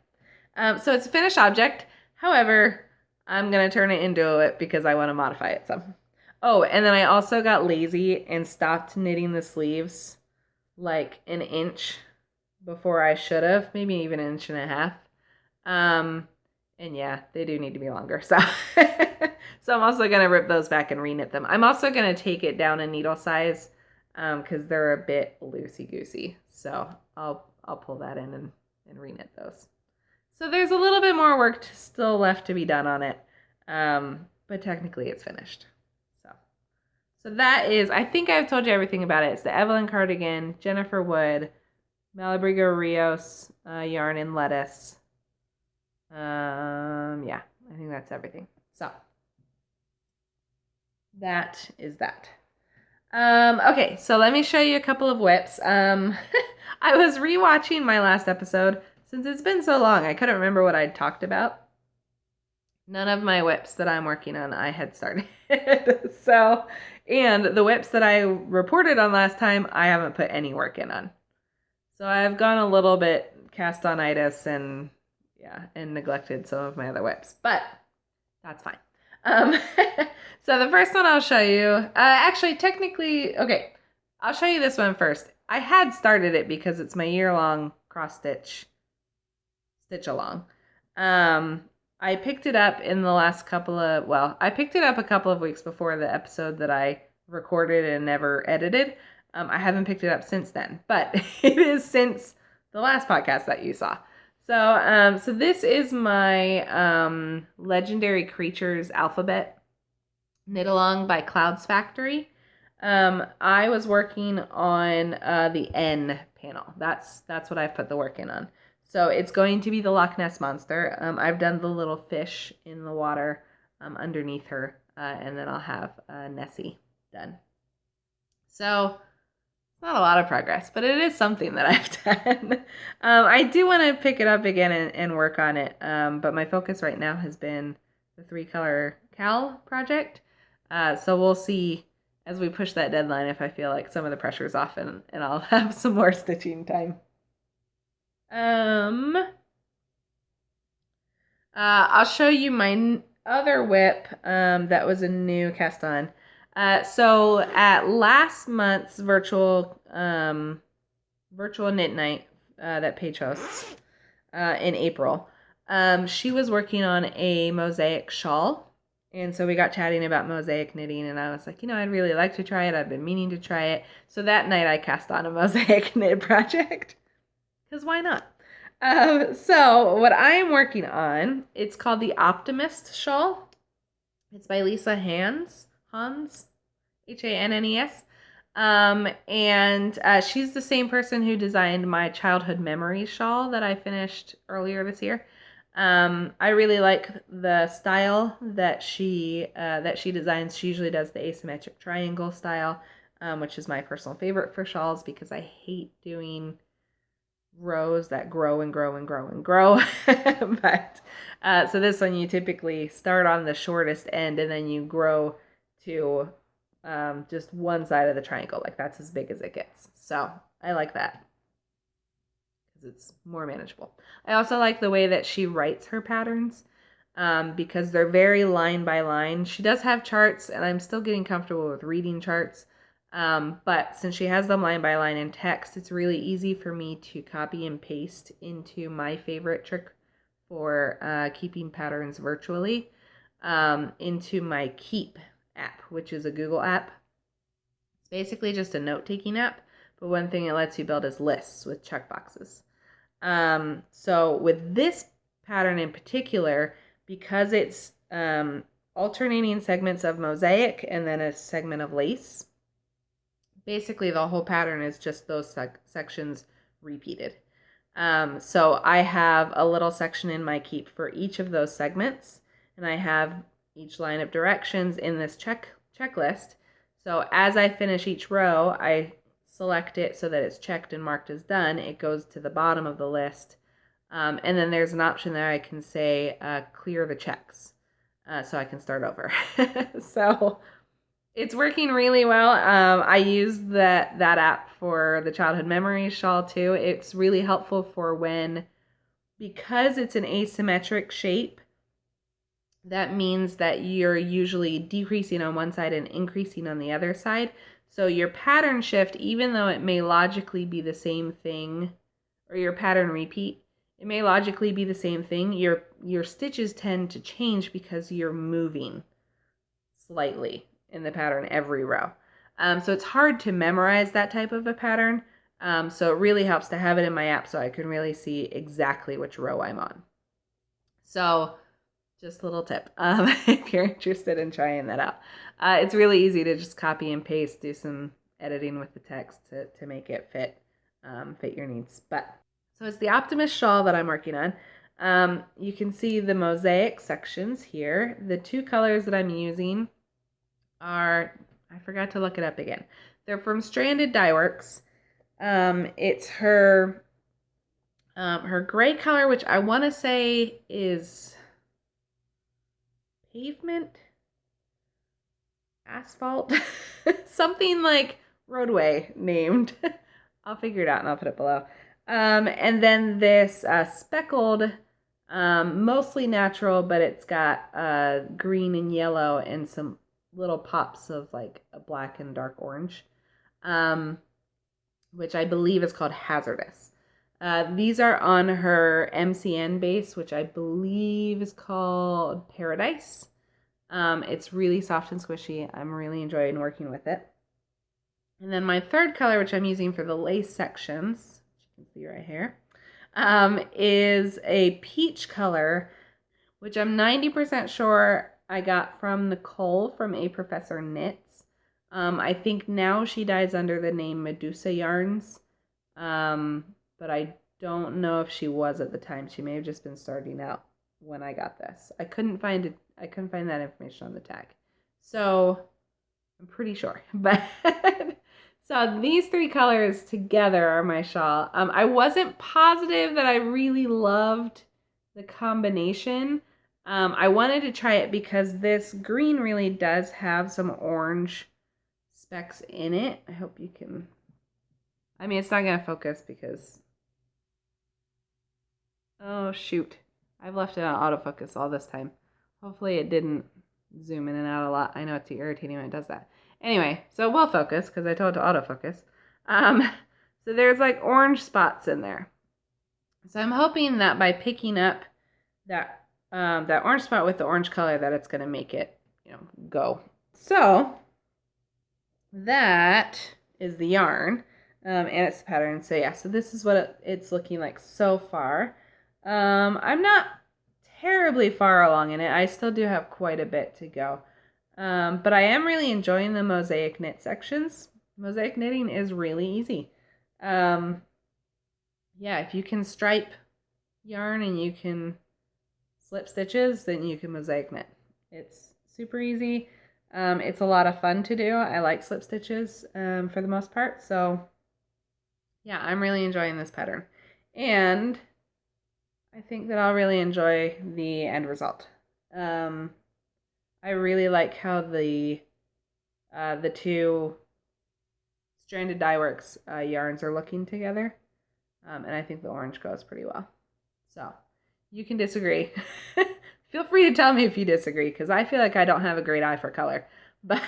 So it's a finished object. However, I'm going to turn it into it because I want to modify it some. Oh, and then I also got lazy and stopped knitting the sleeves like an inch before I should have, maybe even an inch and a half. And yeah, they do need to be longer. So so I'm also going to rip those back and reknit them. I'm also going to take it down a needle size because they're a bit loosey-goosey. So I'll pull that in and reknit those. So there's a little bit more work still left to be done on it, but technically it's finished. So that is, I think I've told you everything about it. It's the Evelyn cardigan, Jennifer Wood, Malabrigo Rios yarn and lettuce. Yeah, I think that's everything. So that is that. Okay, so let me show you a couple of whips. I was rewatching my last episode. Since it's been so long, I couldn't remember what I'd talked about. None of my whips that I'm working on I had started. So, and the whips that I reported on last time, I haven't put any work in on. So I've gone a little bit cast-on-itis and neglected some of my other whips, but that's fine. So the first one I'll show you, actually technically, okay, I'll show you this one first. I had started it because it's my year-long cross-stitch along. I picked it up in the last I picked it up a couple of weeks before the episode that I recorded and never edited. I haven't picked it up since then, but it is since the last podcast that you saw. So, so this is my Legendary Creatures alphabet knit along by Clouds Factory. I was working on the N panel. That's what I've put the work in on. So it's going to be the Loch Ness Monster. I've done the little fish in the water underneath her, and then I'll have Nessie done. So not a lot of progress, but it is something that I've done. I do want to pick it up again and work on it, but my focus right now has been the 3-color Cal project. So we'll see as we push that deadline if I feel like some of the pressure's off and I'll have some more stitching time. I'll show you my other whip that was a new cast on. So at last month's virtual knit night that Paige hosts in April, she was working on a mosaic shawl. And so we got chatting about mosaic knitting, and I was like, I'd really like to try it. I've been meaning to try it. So that night I cast on a mosaic knit project. Because why not? So what I am working on, it's called the Optimist Shawl. It's by Lisa Hans, Hannes. And she's the same person who designed my childhood memories shawl that I finished earlier this year. I really like the style that she designs. She usually does the asymmetric triangle style, which is my personal favorite for shawls because I hate doing rows that grow and grow and grow and grow. But so this one you typically start on the shortest end and then you grow to just one side of the triangle. Like that's as big as it gets. So I like that because it's more manageable. I also like the way that she writes her patterns because they're very line by line. She does have charts, and I'm still getting comfortable with reading charts. But since she has them line by line in text, it's really easy for me to copy and paste into my favorite trick for keeping patterns virtually into my Keep app, which is a Google app. It's basically just a note-taking app, but one thing it lets you build is lists with checkboxes. So with this pattern in particular, because it's alternating segments of mosaic and then a segment of lace, basically the whole pattern is just those sections repeated. So I have a little section in my Keep for each of those segments, and I have each line of directions in this checklist. So as I finish each row, I select it so that it's checked and marked as done. It goes to the bottom of the list. And then there's an option there I can say clear the checks. So I can start over. So it's working really well. I use that app for the childhood memories shawl too. It's really helpful for when, because it's an asymmetric shape, that means that you're usually decreasing on one side and increasing on the other side. So your pattern shift, even though it may logically be the same thing, or your pattern repeat, it may logically be the same thing. Your stitches tend to change because you're moving slightly in the pattern every row. So it's hard to memorize that type of a pattern. So it really helps to have it in my app so I can really see exactly which row I'm on. So just a little tip if you're interested in trying that out. It's really easy to just copy and paste, do some editing with the text to make it fit your needs. But so it's the Optimist shawl that I'm working on. You can see the mosaic sections here. The two colors that I'm using are, I forgot to look it up again. They're from Stranded Dye Works. It's her gray color, which I want to say is pavement, asphalt, something like roadway named. I'll figure it out and I'll put it below. And then this speckled, mostly natural, but it's got green and yellow and some little pops of like a black and dark orange, which I believe is called Hazardous. These are on her MCN base, which I believe is called Paradise. It's really soft and squishy. I'm really enjoying working with it. And then my third color, which I'm using for the lace sections, which you can see right here, is a peach color, which I'm 90% sure I got from Nicole from A Professor Knits. I think now she dyes under the name Medusa Yarns, but I don't know if she was at the time. She may have just been starting out when I got this. I couldn't find it. I couldn't find that information on the tag, so I'm pretty sure. But so these three colors together are my shawl. I wasn't positive that I really loved the combination. I wanted to try it because this green really does have some orange specks in it. I hope you can, I mean, it's not going to focus because, oh shoot, I've left it on autofocus all this time. Hopefully it didn't zoom in and out a lot. I know it's irritating when it does that. Anyway, so we'll focus because I told it to autofocus. So there's like orange spots in there. So I'm hoping that by picking up that orange spot with the orange color that it's going to make it, go. So that is the yarn. and it's the pattern. So yeah, so this is what it's looking like so far. I'm not terribly far along in it. I still do have quite a bit to go. But I am really enjoying the mosaic knit sections. Mosaic knitting is really easy. Yeah, if you can stripe yarn and you can slip stitches, then you can mosaic knit. It's super easy. It's a lot of fun to do. I like slip stitches for the most part. So yeah, I'm really enjoying this pattern. And I think that I'll really enjoy the end result. I really like how the two stranded dye works yarns are looking together. And I think the orange goes pretty well. So you can disagree. Feel free to tell me if you disagree, because I feel like I don't have a great eye for color. But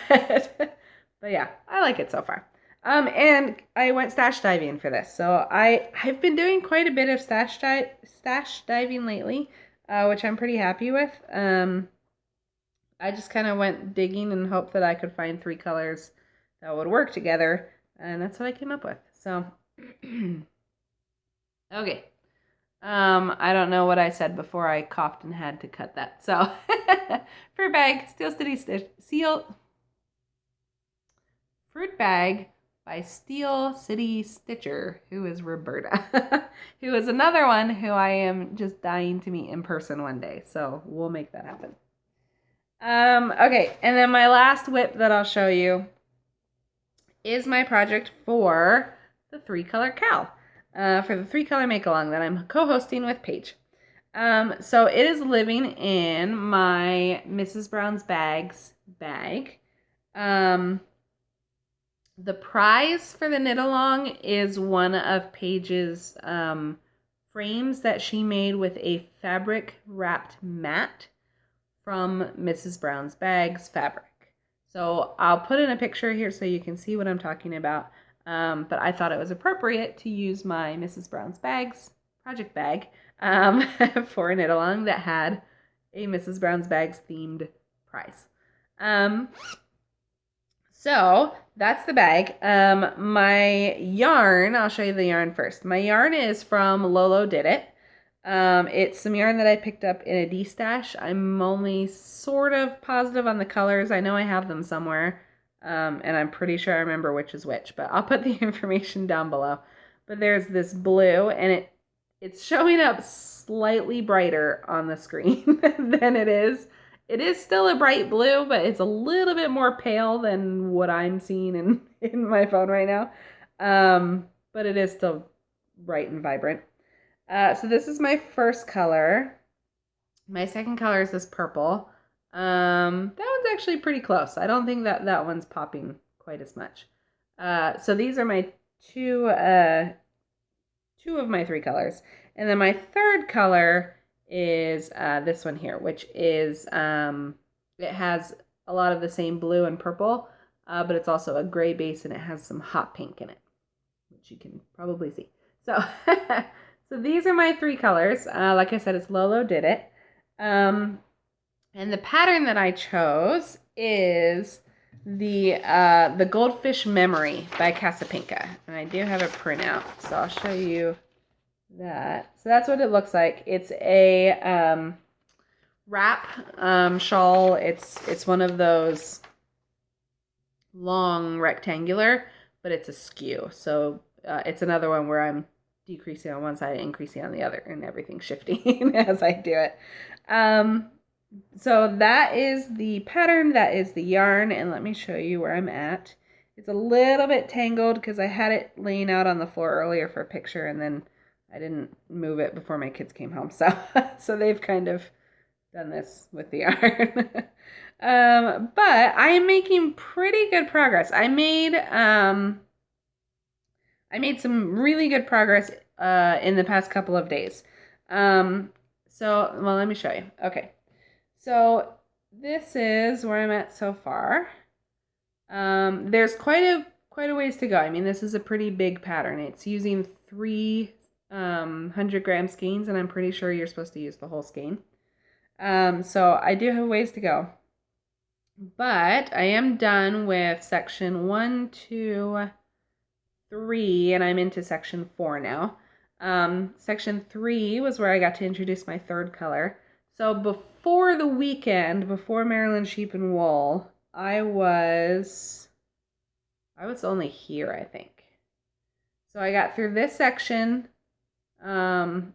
yeah, I like it so far. And I went stash diving for this. So I've been doing quite a bit of stash diving lately, which I'm pretty happy with. I just kind of went digging and hoped that I could find 3 colors that would work together. And that's what I came up with. So, okay. I don't know what I said before I coughed and had to cut that. So, fruit bag, fruit bag by Steel City Stitcher, who is Roberta, who is another one who I am just dying to meet in person one day. So we'll make that happen. Okay, and then my last whip that I'll show you is my project for the 3-color cow. For the 3-color make-along that I'm co-hosting with Paige. So it is living in my Mrs. Brown's Bags bag. The prize for the knit-along is one of Paige's frames that she made with a fabric-wrapped mat from Mrs. Brown's Bags fabric. So I'll put in a picture here so you can see what I'm talking about. But I thought it was appropriate to use my Mrs. Brown's Bags project bag for a knit-along that had a Mrs. Brown's Bags themed prize. So that's the bag. My yarn, I'll show you the yarn first. My yarn is from Lolo Did It. It's some yarn that I picked up in a D-stash. I'm only sort of positive on the colors. I know I have them somewhere. And I'm pretty sure I remember which is which, but I'll put the information down below. But there's this blue, and it's showing up slightly brighter on the screen than it is. It is still a bright blue, but it's a little bit more pale than what I'm seeing in my phone right now. But it is still bright and vibrant. So this is my first color. My second color is this purple. That one's actually pretty close. I don't think that one's popping quite as much. So these are my two of my 3 colors. And then my third color is this one here, which is, it has a lot of the same blue and purple, but it's also a gray base and it has some hot pink in it, which you can probably see. So, so these are my 3 colors. Like I said, it's Lolo Did It. And the pattern that I chose is the Goldfish Memory by Casapinka. And I do have a printout, so I'll show you that. So that's what it looks like. It's a wrap shawl. It's one of those long rectangular, but it's a skew. So it's another one where I'm decreasing on one side, increasing on the other, and everything's shifting as I do it. So that is the pattern, that is the yarn, and let me show you where I'm at. It's a little bit tangled because I had it laying out on the floor earlier for a picture, and then I didn't move it before my kids came home, so they've kind of done this with the yarn. But I am making pretty good progress. I made some really good progress in the past couple of days. So, well, let me show you. Okay. So this is where I'm at so far. There's quite a ways to go. I mean, this is a pretty big pattern. It's using 3 100-gram skeins, and I'm pretty sure you're supposed to use the whole skein. So I do have ways to go. But I am done with section 1, 2, 3 and I'm into section 4 now. Section 3 was where I got to introduce my third color. So before the weekend, before Maryland Sheep and Wool, I was only here, I think. So I got through this section on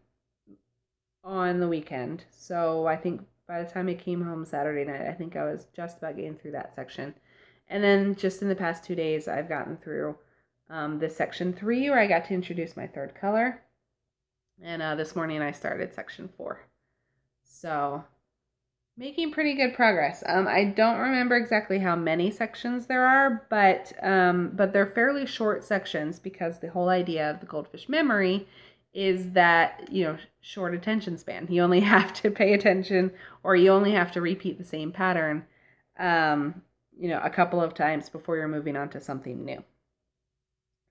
the weekend. So I think by the time I came home Saturday night, I think I was just about getting through that section. And then just in the past 2 days, I've gotten through this section 3 where I got to introduce my third color. And this morning I started section 4. So making pretty good progress. I don't remember exactly how many sections there are, but they're fairly short sections because the whole idea of the goldfish memory is that, short attention span. You only have to pay attention, or you only have to repeat the same pattern, a couple of times before you're moving on to something new.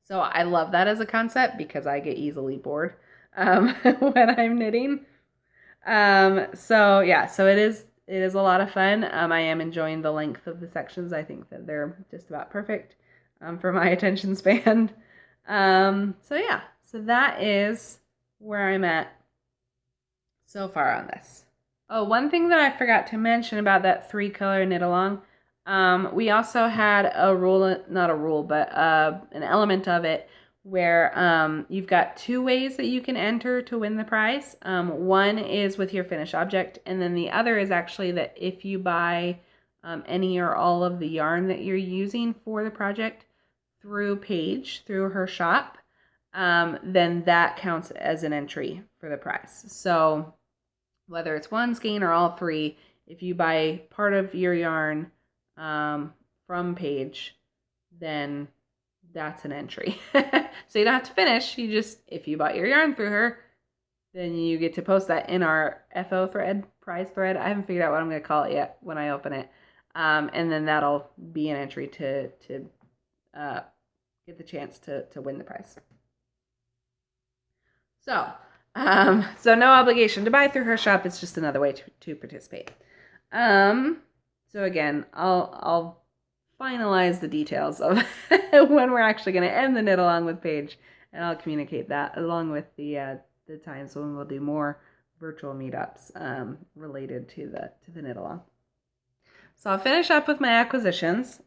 So I love that as a concept because I get easily bored when I'm knitting. So it is a lot of fun. I am enjoying the length of the sections. I think that they're just about perfect for my attention span. So that is where I'm at so far on this. Oh, one thing that I forgot to mention about that 3-color knit along, we also had an element of it where you've got 2 ways that you can enter to win the prize. One is with your finished object, and then the other is actually that if you buy any or all of the yarn that you're using for the project through Paige, through her shop, then that counts as an entry for the prize. So whether it's one skein or all 3, if you buy part of your yarn from Paige, then that's an entry. So you don't have to finish. If you bought your yarn through her, then you get to post that in our FO thread, prize thread. I haven't figured out what I'm going to call it yet when I open it. And then that'll be an entry to get the chance to win the prize. So no obligation to buy through her shop. It's just another way to participate. So again, I'll finalize the details of when we're actually going to end the knit along with Paige, and I'll communicate that along with the times when we'll do more virtual meetups related to the knit along. So I'll finish up with my acquisitions.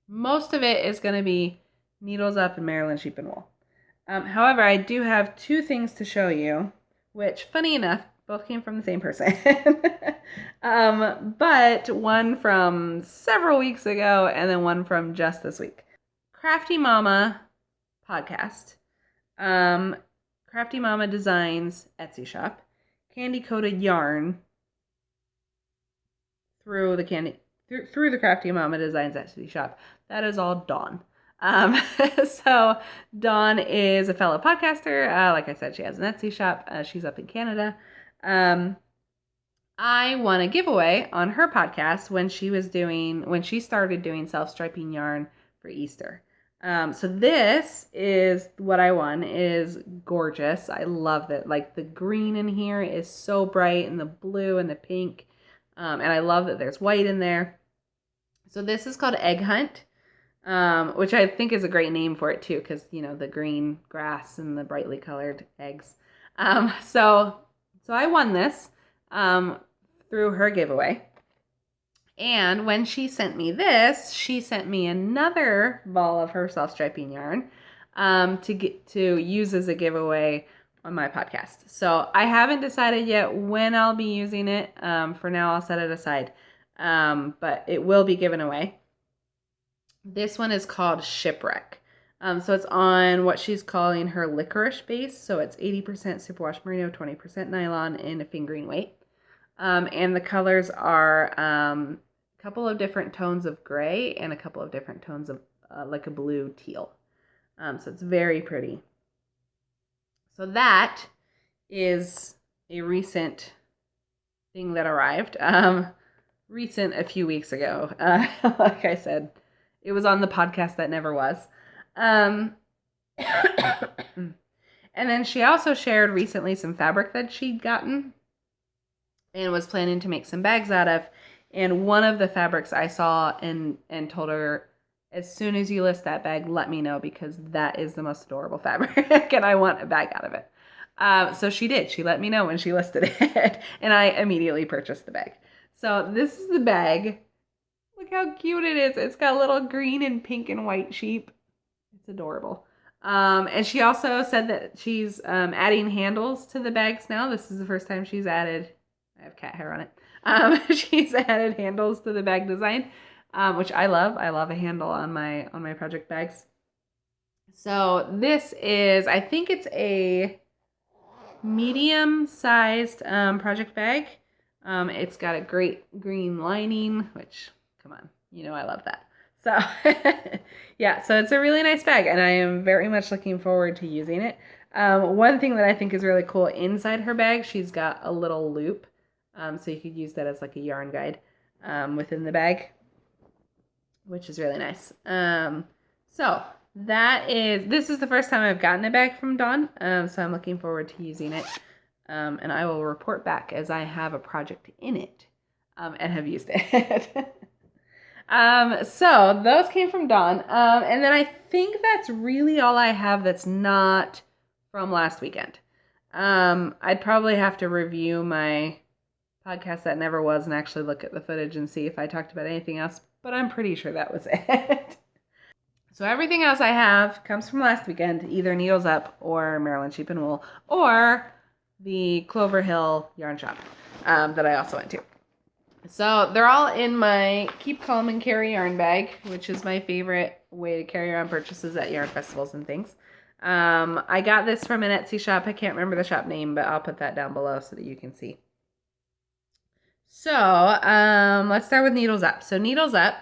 Most of it is going to be Needles Up and Maryland Sheep and Wool. However, I do have 2 things to show you, which, funny enough, both came from the same person. But one from several weeks ago and then one from just this week. Crafty Momma podcast. Crafty Momma Designz Etsy shop. Candy coated yarn through the Crafty Momma Designz Etsy shop. That is all Dawn. So Dawn is a fellow podcaster. Like I said, she has an Etsy shop. She's up in Canada. I won a giveaway on her podcast when she started doing self-striping yarn for Easter. So this is what I won. Is gorgeous. I love it. Like the green in here is so bright, and the blue and the pink. And I love that there's white in there. So this is called Egg Hunt. Which I think is a great name for it too, because the green grass and the brightly colored eggs. So I won this through her giveaway. And when she sent me this, she sent me another ball of her self-striping yarn to use as a giveaway on my podcast. So I haven't decided yet when I'll be using it. For now, I'll set it aside. But it will be given away. This one is called Shipwreck. So it's on what she's calling her licorice base. So it's 80% superwash merino, 20% nylon, and a fingering weight. And the colors are a couple of different tones of gray and a couple of different tones of like a blue teal. So it's very pretty. So that is a recent thing that arrived. Recent a few weeks ago. Like I said, it was on the podcast that never was. And then she also shared recently some fabric that she'd gotten and was planning to make some bags out of. And one of the fabrics I saw and told her as soon as you list that bag, let me know, because that is the most adorable fabric and I want a bag out of it. So she did. She let me know when she listed it and I immediately purchased the bag. So this is the bag. Look how cute it is. It's got little green and pink and white sheep. It's adorable. And she also said that she's adding handles to the bags now. This is the first time she's added, I have cat hair on it. She's added handles to the bag design, which I love. I love a handle on my project bags. So this is, I think it's a medium-sized project bag. It's got a great green lining, which, come on, you know I love that. So yeah, so it's a really nice bag and I am very much looking forward to using it. One thing that I think is really cool inside her bag, she's got a little loop. So you could use that as like a yarn guide within the bag, which is really nice. So this is the first time I've gotten a bag from Dawn. So I'm looking forward to using it. And I will report back as I have a project in it and have used it. So those came from Dawn. And then I think that's really all I have that's not from last weekend. I'd probably have to review my podcast that never was and actually look at the footage and see if I talked about anything else, but I'm pretty sure that was it. So everything else I have comes from last weekend, either Needles Up or Maryland Sheep and Wool or the Clover Hill yarn shop that I also went to. So they're all in my Keep Calm and Carry yarn bag, which is my favorite way to carry around purchases at yarn festivals and things. I got this from an Etsy shop. I can't remember the shop name, but I'll put that down below so that you can see. So let's start with Needles Up. So Needles Up,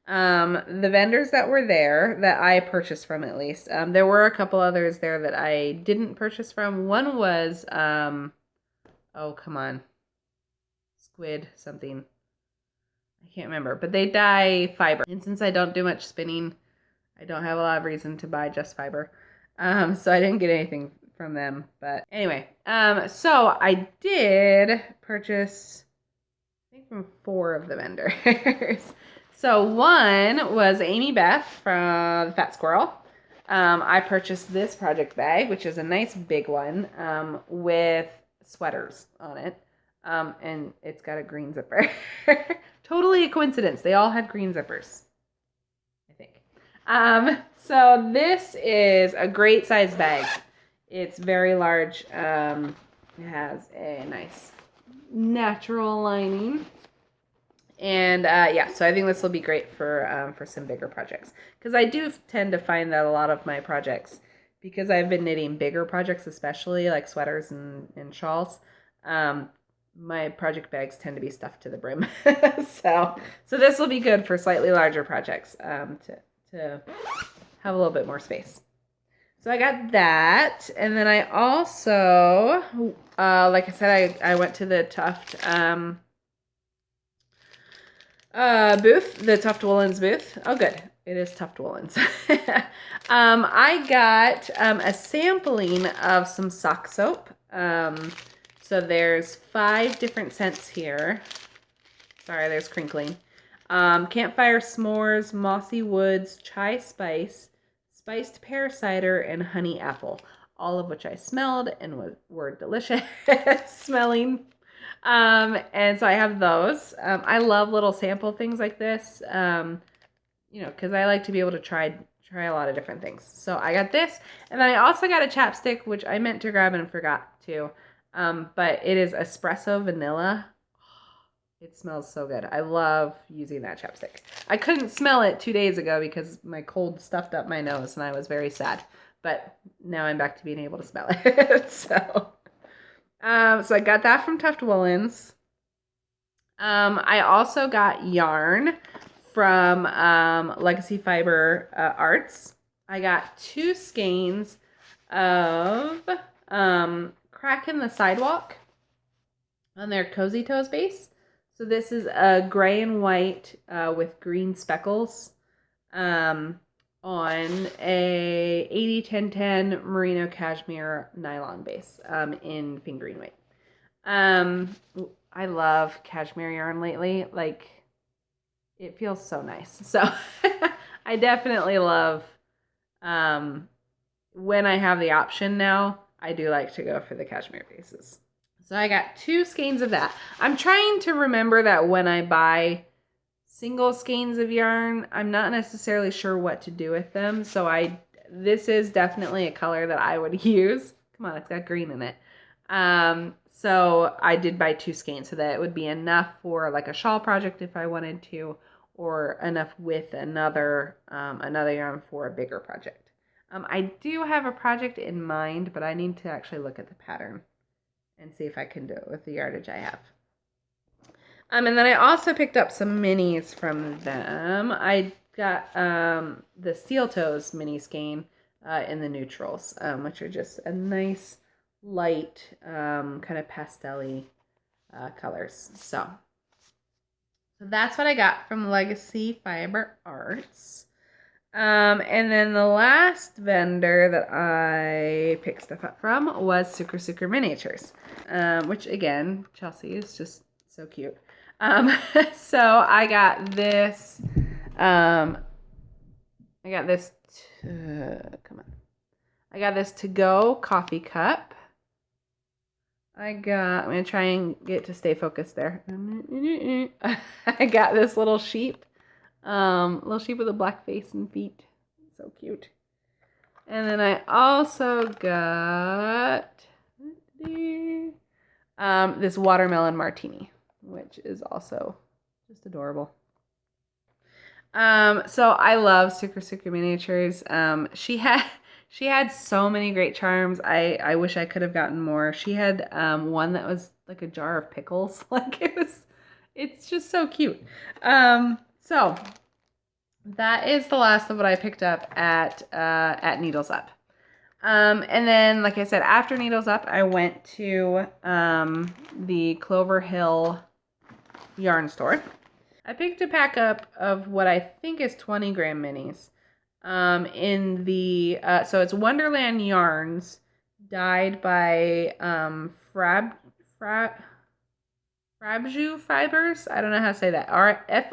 the vendors that were there that I purchased from, at least, there were a couple others there that I didn't purchase from. One was, oh, come on. Squid something. I can't remember, but they dye fiber. And since I don't do much spinning, I don't have a lot of reason to buy just fiber. So I didn't get anything from them. But anyway, so I did purchase, I think, from 4 of the vendors. So one was Amy Beth from Fat Squirrel. I purchased this project bag, which is a nice big one with sweaters on it. And it's got a green zipper. Totally a coincidence. They all had green zippers, I think. So this is a great size bag. It's very large. It has a nice natural lining. And yeah, so I think this will be great for some bigger projects. Because I do tend to find that a lot of my projects, because I've been knitting bigger projects, especially like sweaters and shawls, my project bags tend to be stuffed to the brim. So this will be good for slightly larger projects to have a little bit more space. So I got that. And then I also, like I said, I went to the Tuft booth, the Tuft Woolens booth. Oh, good. It is Tuft Woolens. I got a sampling of some sock soap. So there's 5 different scents here. Sorry, there's crinkling. Campfire S'mores, Mossy Woods, Chai Spice, Spiced Pear Cider, and Honey Apple. All of which I smelled and were delicious smelling. And so I have those. I love little sample things like this, you know, because I like to be able to try a lot of different things. So I got this, and then I also got a chapstick, which I meant to grab and forgot to. But it is espresso vanilla. It smells so good. I love using that chapstick. I couldn't smell it 2 days ago because my cold stuffed up my nose and I was very sad. But now I'm back to being able to smell it. So I got that from Tuft Woolens. I also got yarn from Legacy Fiber Arts. I got 2 skeins of Crack in the Sidewalk on their Cozy Toes base. So this is a gray and white with green speckles on a 80-10-10 merino cashmere nylon base in fingering weight. I love cashmere yarn lately. Like, it feels so nice. So I definitely love, when I have the option now, I do like to go for the cashmere pieces. So I got 2 skeins of that. I'm trying to remember that when I buy single skeins of yarn, I'm not necessarily sure what to do with them. So this is definitely a color that I would use. Come on, it's got green in it. So I did buy 2 skeins so that it would be enough for like a shawl project if I wanted to, or enough with another yarn for a bigger project. I do have a project in mind, but I need to actually look at the pattern and see if I can do it with the yardage I have. And then I also picked up some minis from them. I got the Steel Toes mini skein in the neutrals, which are just a nice light kind of pastel-y colors. So that's what I got from Legacy Fiber Arts. And then the last vendor that I picked stuff up from was Sucre Miniatures, which again, Chelsea is just so cute. So I got this, come on. I got this to-go coffee cup. I'm going to try and get to stay focused there. I got this little sheep with a black face and feet. So cute. And then I also got this watermelon martini, which is also just adorable. So I love Sucre Miniatures. She had so many great charms. I wish I could have gotten more. She had one that was like a jar of pickles. It's just so cute. So that is the last of what I picked up at Needles Up. And then, like I said, after Needles Up, I went to the Clover Hill yarn store. I picked a pack up of what I think is 20 gram minis. So it's Wonderland Yarns, dyed by Frabjou Fibers. I don't know how to say that. Frabjous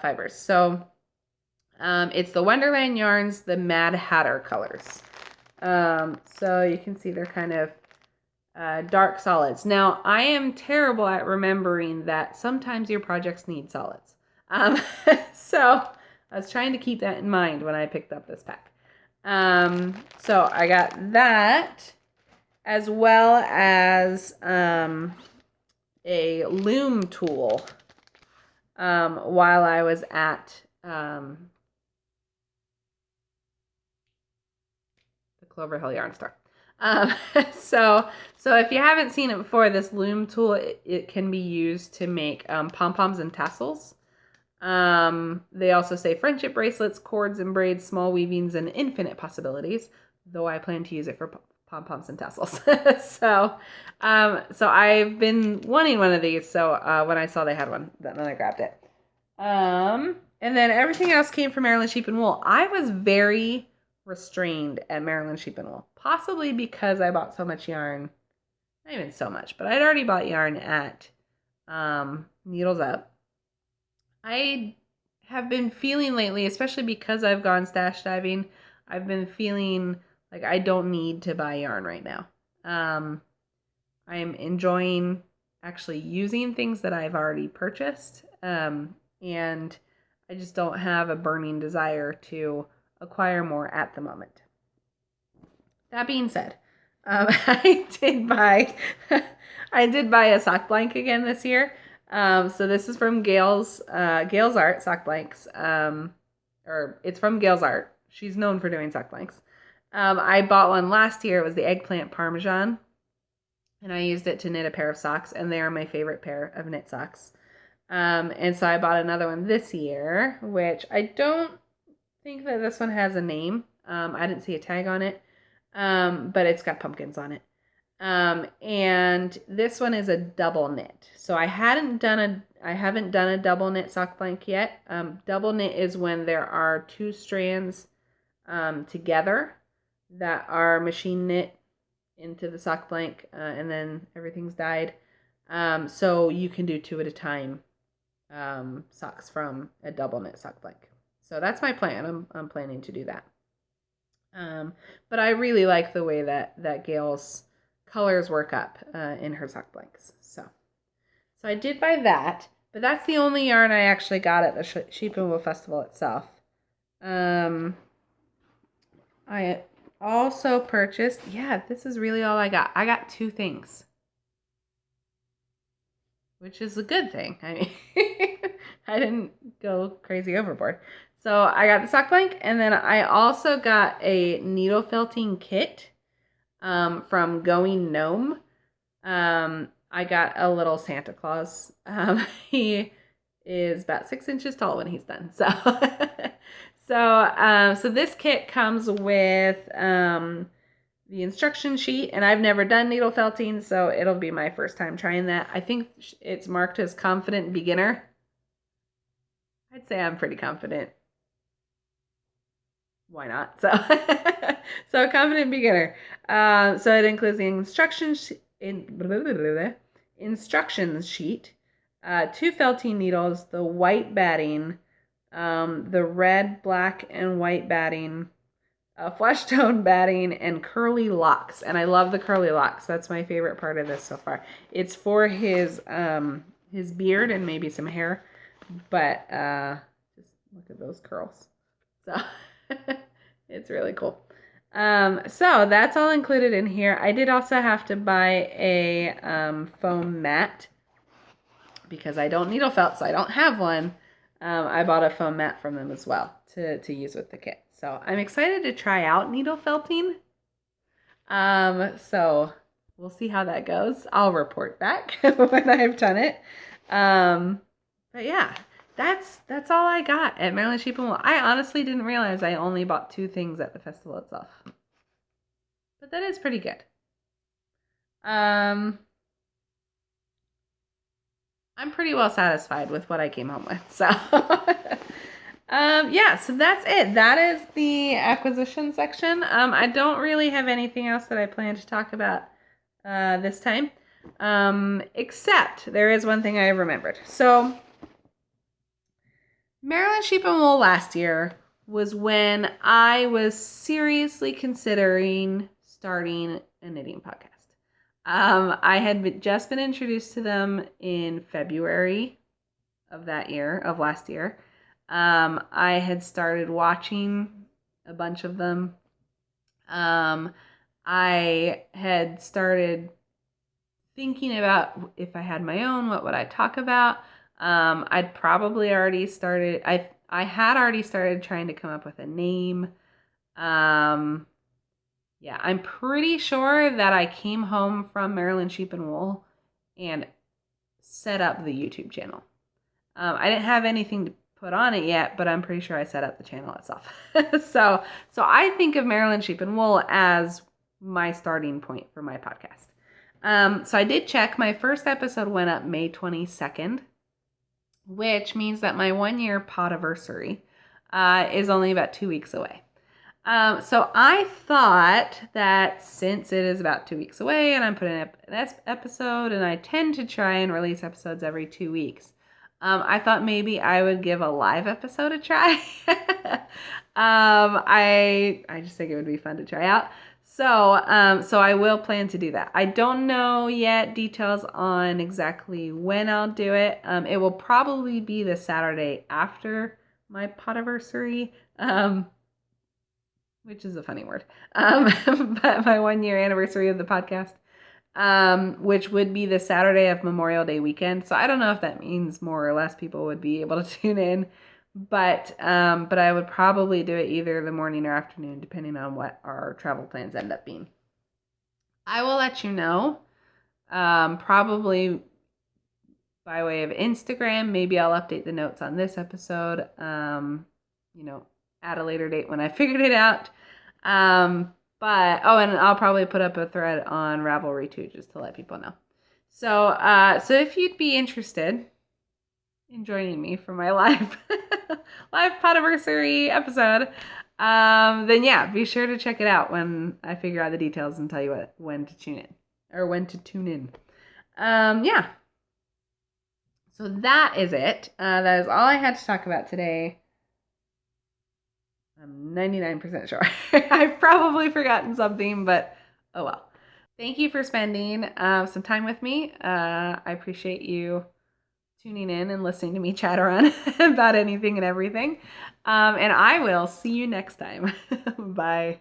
fibers. So it's the Wonderland Yarns, the Mad Hatter colors. So you can see they're kind of dark solids. Now, I am terrible at remembering that sometimes your projects need solids. So I was trying to keep that in mind when I picked up this pack. So I got that, as well as a loom tool while I was at the Clover Hill Yarn Store. So if you haven't seen it before, this loom tool, it can be used to make pom-poms and tassels. They also say friendship bracelets, cords and braids, small weavings, and infinite possibilities, though I plan to use it for pom-poms and tassels. So I've been wanting one of these, so when I saw they had one, then I grabbed it. And then everything else came from Maryland Sheep and Wool. I was very restrained at Maryland Sheep and Wool, possibly because I bought so much yarn. Not even so much, but I'd already bought yarn at Needles Up. I have been feeling lately, especially because I've gone stash diving, I've been feeling like I don't need to buy yarn right now. I'm enjoying actually using things that I've already purchased, and I just don't have a burning desire to acquire more at the moment. That being said, I did buy a sock blank again this year. So this is from Gail's Art sock blanks. Or it's from Gail's Art. She's known for doing sock blanks. I bought one last year. It was the eggplant parmesan, and I used it to knit a pair of socks, and they are my favorite pair of knit socks. And so I bought another one this year, which I don't think that this one has a name. I didn't see a tag on it, but it's got pumpkins on it. And this one is a double knit. So I haven't done a double knit sock blank yet. Double knit is when there are 2 strands together that are machine knit into the sock blank, and then everything's dyed. So you can do 2 at a time socks from a double knit sock blank. So that's my plan. I'm planning to do that. But I really like the way that Gail's colors work up in her sock blanks. So I did buy that, but that's the only yarn I actually got at the Sheep and Wool Festival itself. I also purchased, this is really all I got. I got 2 things, which is a good thing. I mean, I didn't go crazy overboard. So I got the sock blank, and then I also got a needle felting kit from Gnome. I got a little Santa Claus. He is about 6 inches tall when he's done. So, so this kit comes with the instruction sheet, and I've never done needle felting, so it'll be my first time trying that. I think it's marked as confident beginner. I'd say I'm pretty confident. Why not? So, so confident beginner. So it includes the instructions sheet, 2 felting needles, the white batting, the red, black, and white batting, flesh tone batting, and curly locks. And I love the curly locks. That's my favorite part of this so far. It's for his beard and maybe some hair, but just look at those curls. So it's really cool. So that's all included in here. I did also have to buy a foam mat because I don't needle felt, so I don't have one. I bought a foam mat from them as well to use with the kit. So I'm excited to try out needle felting. So we'll see how that goes. I'll report back when I've done it. But yeah, that's all I got at Maryland Sheep and Wool. I honestly didn't realize I only bought 2 things at the festival itself. But that is pretty good. I'm pretty well satisfied with what I came home with. So yeah, so that's it. That is the acquisition section. I don't really have anything else that I plan to talk about this time. Except there is one thing I remembered. So Maryland Sheep and Wool last year was when I was seriously considering starting a knitting podcast. I had just been introduced to them in February of last year. I had started watching a bunch of them. I had started thinking about if I had my own, what would I talk about? I'd probably already started, I had already started trying to come up with a name. Yeah, I'm pretty sure that I came home from Maryland Sheep and Wool and set up the YouTube channel. I didn't have anything to put on it yet, but I'm pretty sure I set up the channel itself. So I think of Maryland Sheep and Wool as my starting point for my podcast. So I did check. My first episode went up May 22nd, which means that my 1-year podiversary is only about 2 weeks away. So I thought that since it is about 2 weeks away and I'm putting up an episode, and I tend to try and release episodes every 2 weeks, I thought maybe I would give a live episode a try. I just think it would be fun to try out. So I will plan to do that. I don't know yet details on exactly when I'll do it. It will probably be the Saturday after my podiversary. Which is a funny word, but my 1-year anniversary of the podcast, which would be the Saturday of Memorial Day weekend. So I don't know if that means more or less people would be able to tune in, but I would probably do it either the morning or afternoon, depending on what our travel plans end up being. I will let you know, probably by way of Instagram. Maybe I'll update the notes on this episode, at a later date when I figured it out. And I'll probably put up a thread on Ravelry too, just to let people know. So if you'd be interested in joining me for my live podiversary episode, then yeah, be sure to check it out when I figure out the details and tell you when to tune in. Yeah. So that is it. That is all I had to talk about today. I'm 99% sure. I've probably forgotten something, but oh well. Thank you for spending some time with me. I appreciate you tuning in and listening to me chatter on about anything and everything. And I will see you next time. Bye.